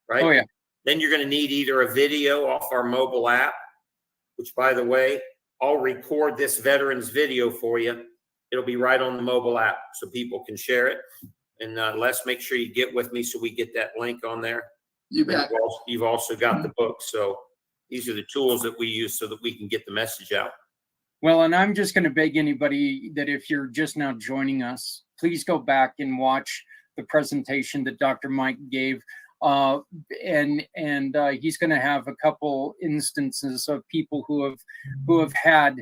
right? Oh, yeah. Then you're going to need either a video off our mobile app, which, by the way, I'll record this veterans video for you. It'll be right on the mobile app so people can share it. And Les, make sure you get with me so we get that link on there. You bet. You've also got the book. So these are the tools that we use so that we can get the message out. Well, and I'm just going to beg anybody that if you're just now joining us, please go back and watch the presentation that Dr. Mike gave. And he's going to have a couple instances of people who have had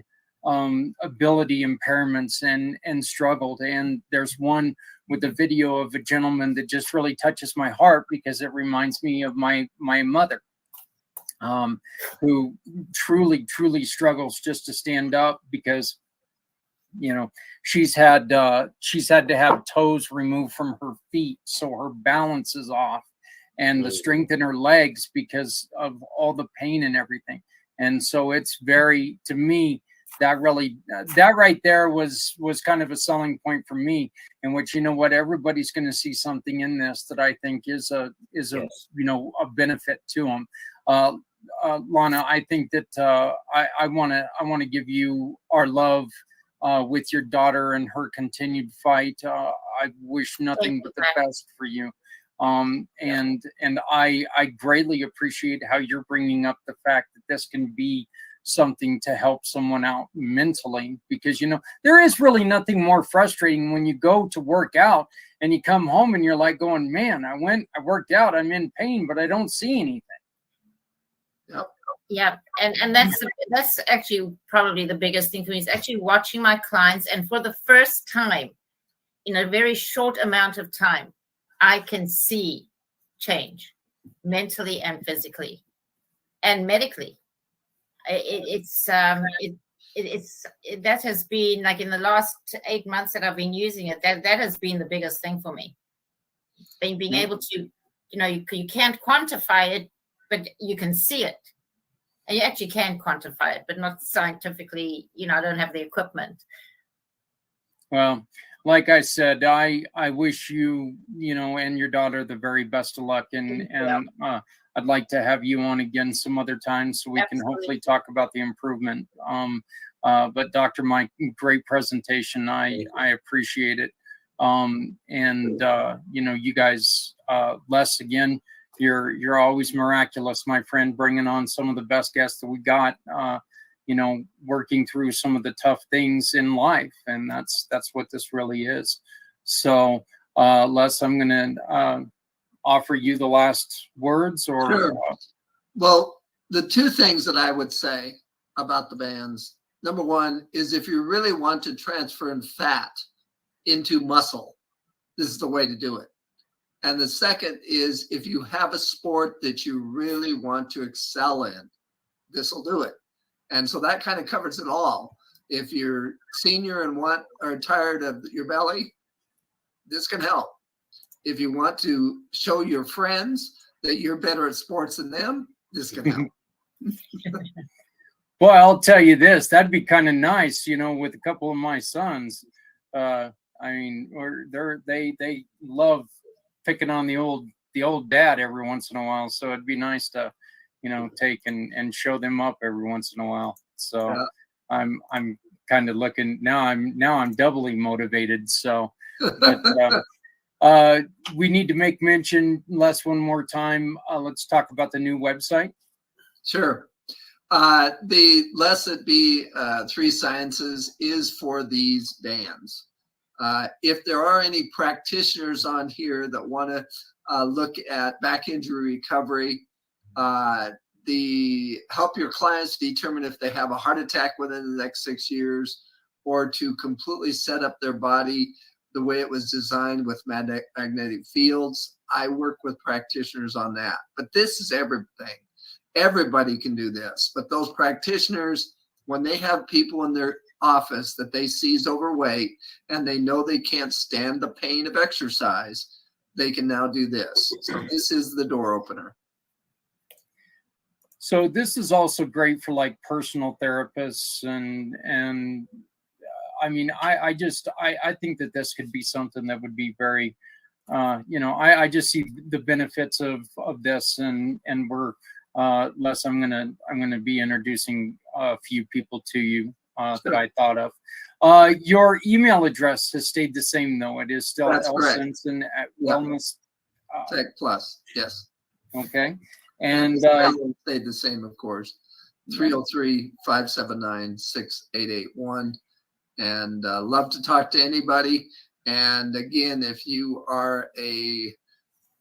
ability impairments and struggled. And there's one with a video of a gentleman that just really touches my heart because it reminds me of my mother, who truly struggles just to stand up because, she's had to have toes removed from her feet, so her balance is off, and the strength in her legs because of all the pain and everything. And so it's very, to me, that right there was kind of a selling point for me, in which, everybody's going to see something in this that I think is a benefit to them. Lana, I think that I want to give you our love with your daughter and her continued fight. I wish nothing but the best for you. And I greatly appreciate how you're bringing up the fact that this can be something to help someone out mentally, because there is really nothing more frustrating when you go to work out and you come home and you're like going, man, I worked out, I'm in pain, but I don't see anything. Yep. Yeah, and that's actually probably the biggest thing for me, is actually watching my clients, and for the first time in a very short amount of time, I can see change mentally and physically and medically. That has been, like, in the last 8 months that I've been using it, that has been the biggest thing for me. being able to, you can't quantify it, but you can see it. And you actually can quantify it, but not scientifically. I don't have the equipment. Well, like I said, I wish you, and your daughter the very best of luck, and I'd like to have you on again some other time so we can hopefully talk about the improvement. But Dr. Mike, great presentation. I appreciate it. You guys, Les, again, you're always miraculous, my friend, bringing on some of the best guests that we got. Working through some of the tough things in life, and that's what this really is. So, Les, I'm going to offer you the last words. Or sure. Well, the two things that I would say about the bands, number one is if you really want to transfer fat into muscle, this is the way to do it. And the second is if you have a sport that you really want to excel in, this will do it. And so that kind of covers it all. If you're senior and are tired of your belly, this can help. If you want to show your friends that you're better at sports than them, this can help. Well, I'll tell you this, that'd be kind of nice, with a couple of my sons. They love picking on the old dad every once in a while. So it'd be nice to, take and show them up every once in a while. So yeah. I'm kind of looking now. I'm doubly motivated. So, but, we need to make mention, Les, one more time. Let's talk about the new website. Sure. The Les at B3 Sciences is for these bands. If there are any practitioners on here that want to look at back injury recovery, help your clients determine if they have a heart attack within the next 6 years, or to completely set up their body the way it was designed with magnetic fields. I work with practitioners on that. But this is everything. Everybody can do this. But those practitioners, when they have people in their office that they see is overweight and they know they can't stand the pain of exercise, they can now do this. So this is the door opener. So this is also great for like personal therapists and I think that this could be something that would be very, I just see the benefits of this, and we're Les, I'm gonna be introducing a few people to you that I thought of. Your email address has stayed the same though. It is still Simpson at Wellness Tech Plus. Yes. Okay. And stayed the same, of course. 303-579-6881. And love to talk to anybody. And again, if you are a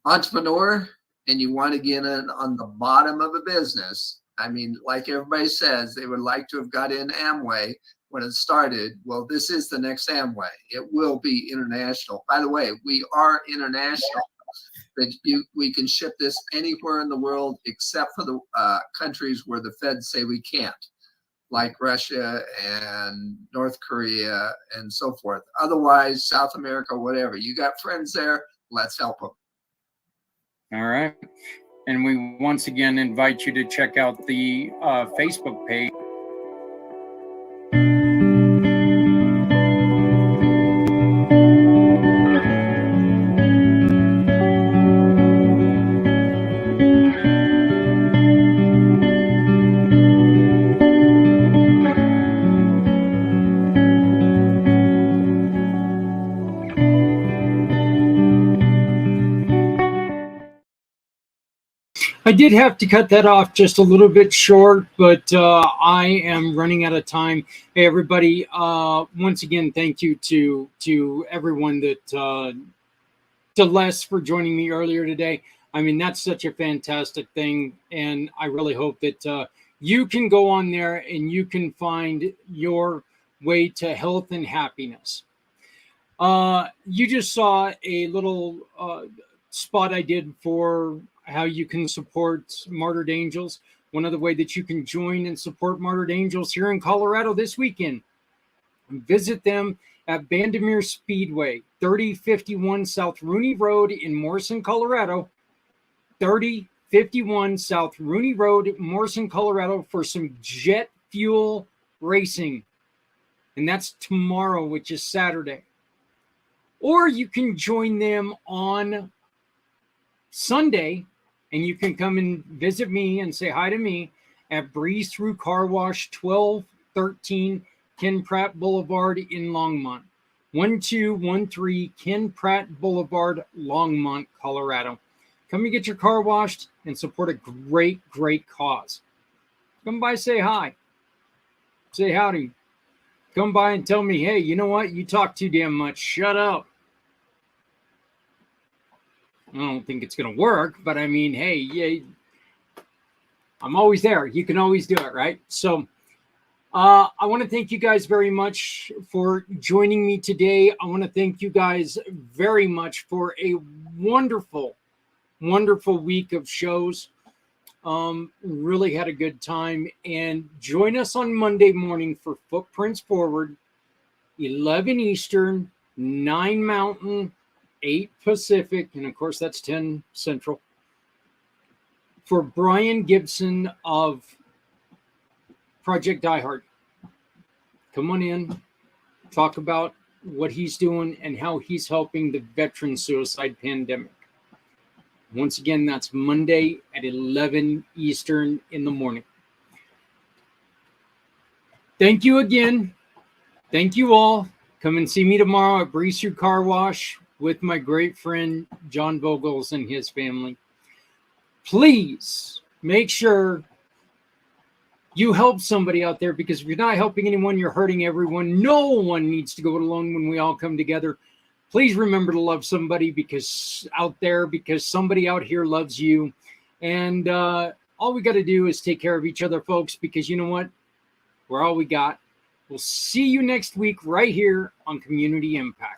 entrepreneur and you want to get in on the bottom of a business, I mean, like everybody says, they would like to have got in Amway when it started. Well, this is the next Amway. It will be international. By the way, we are international. We can ship this anywhere in the world except for the countries where the feds say we can't, like Russia and North Korea and so forth. Otherwise, South America, whatever. You got friends there, let's help them. All right. And we once again invite you to check out the Facebook page. I did have to cut that off just a little bit short, but I am running out of time. Hey, everybody, once again, thank you to everyone that, to Les for joining me earlier today. I mean, that's such a fantastic thing, and I really hope that you can go on there and you can find your way to health and happiness. You just saw a little spot I did for how you can support Martyred Angels. One other way that you can join and support Martyred Angels here in Colorado this weekend. Visit them at Bandimere Speedway, 3051 South Rooney Road in Morrison, Colorado. 3051 South Rooney Road, Morrison, Colorado, for some jet fuel racing. And that's tomorrow, which is Saturday. Or you can join them on Sunday, and you can come and visit me and say hi to me at Breeze Thru Car Wash, 1213 Ken Pratt Boulevard in Longmont. 1213 Ken Pratt Boulevard, Longmont, Colorado. Come and get your car washed and support a great, great cause. Come by, say hi. Say howdy. Come by and tell me, hey, you know what? You talk too damn much. Shut up. I don't think it's going to work, but I mean, hey, yeah, I'm always there. You can always do it, right? So I want to thank you guys very much for joining me today. I want to thank you guys very much for a wonderful week of shows. Really had a good time, and join us on Monday morning for Footprints Forward, 11 Eastern, 9 Mountain, 8 Pacific, and of course that's 10 Central, for Brian Gibson of Project Die Hard. Come on in, talk about what he's doing and how he's helping the veteran suicide pandemic. Once again, that's Monday at 11 Eastern in the morning. Thank you again. Thank you all. Come and see me tomorrow at Breeze Thru Car Wash with my great friend John Vogels and his family. Please make sure you help somebody out there, because if you're not helping anyone, you're hurting everyone. No one needs to go it alone when we all come together. Please remember to love somebody because somebody out here loves you. And all we got to do is take care of each other, folks, because you know what? We're all we got. We'll see you next week right here on Community Impact.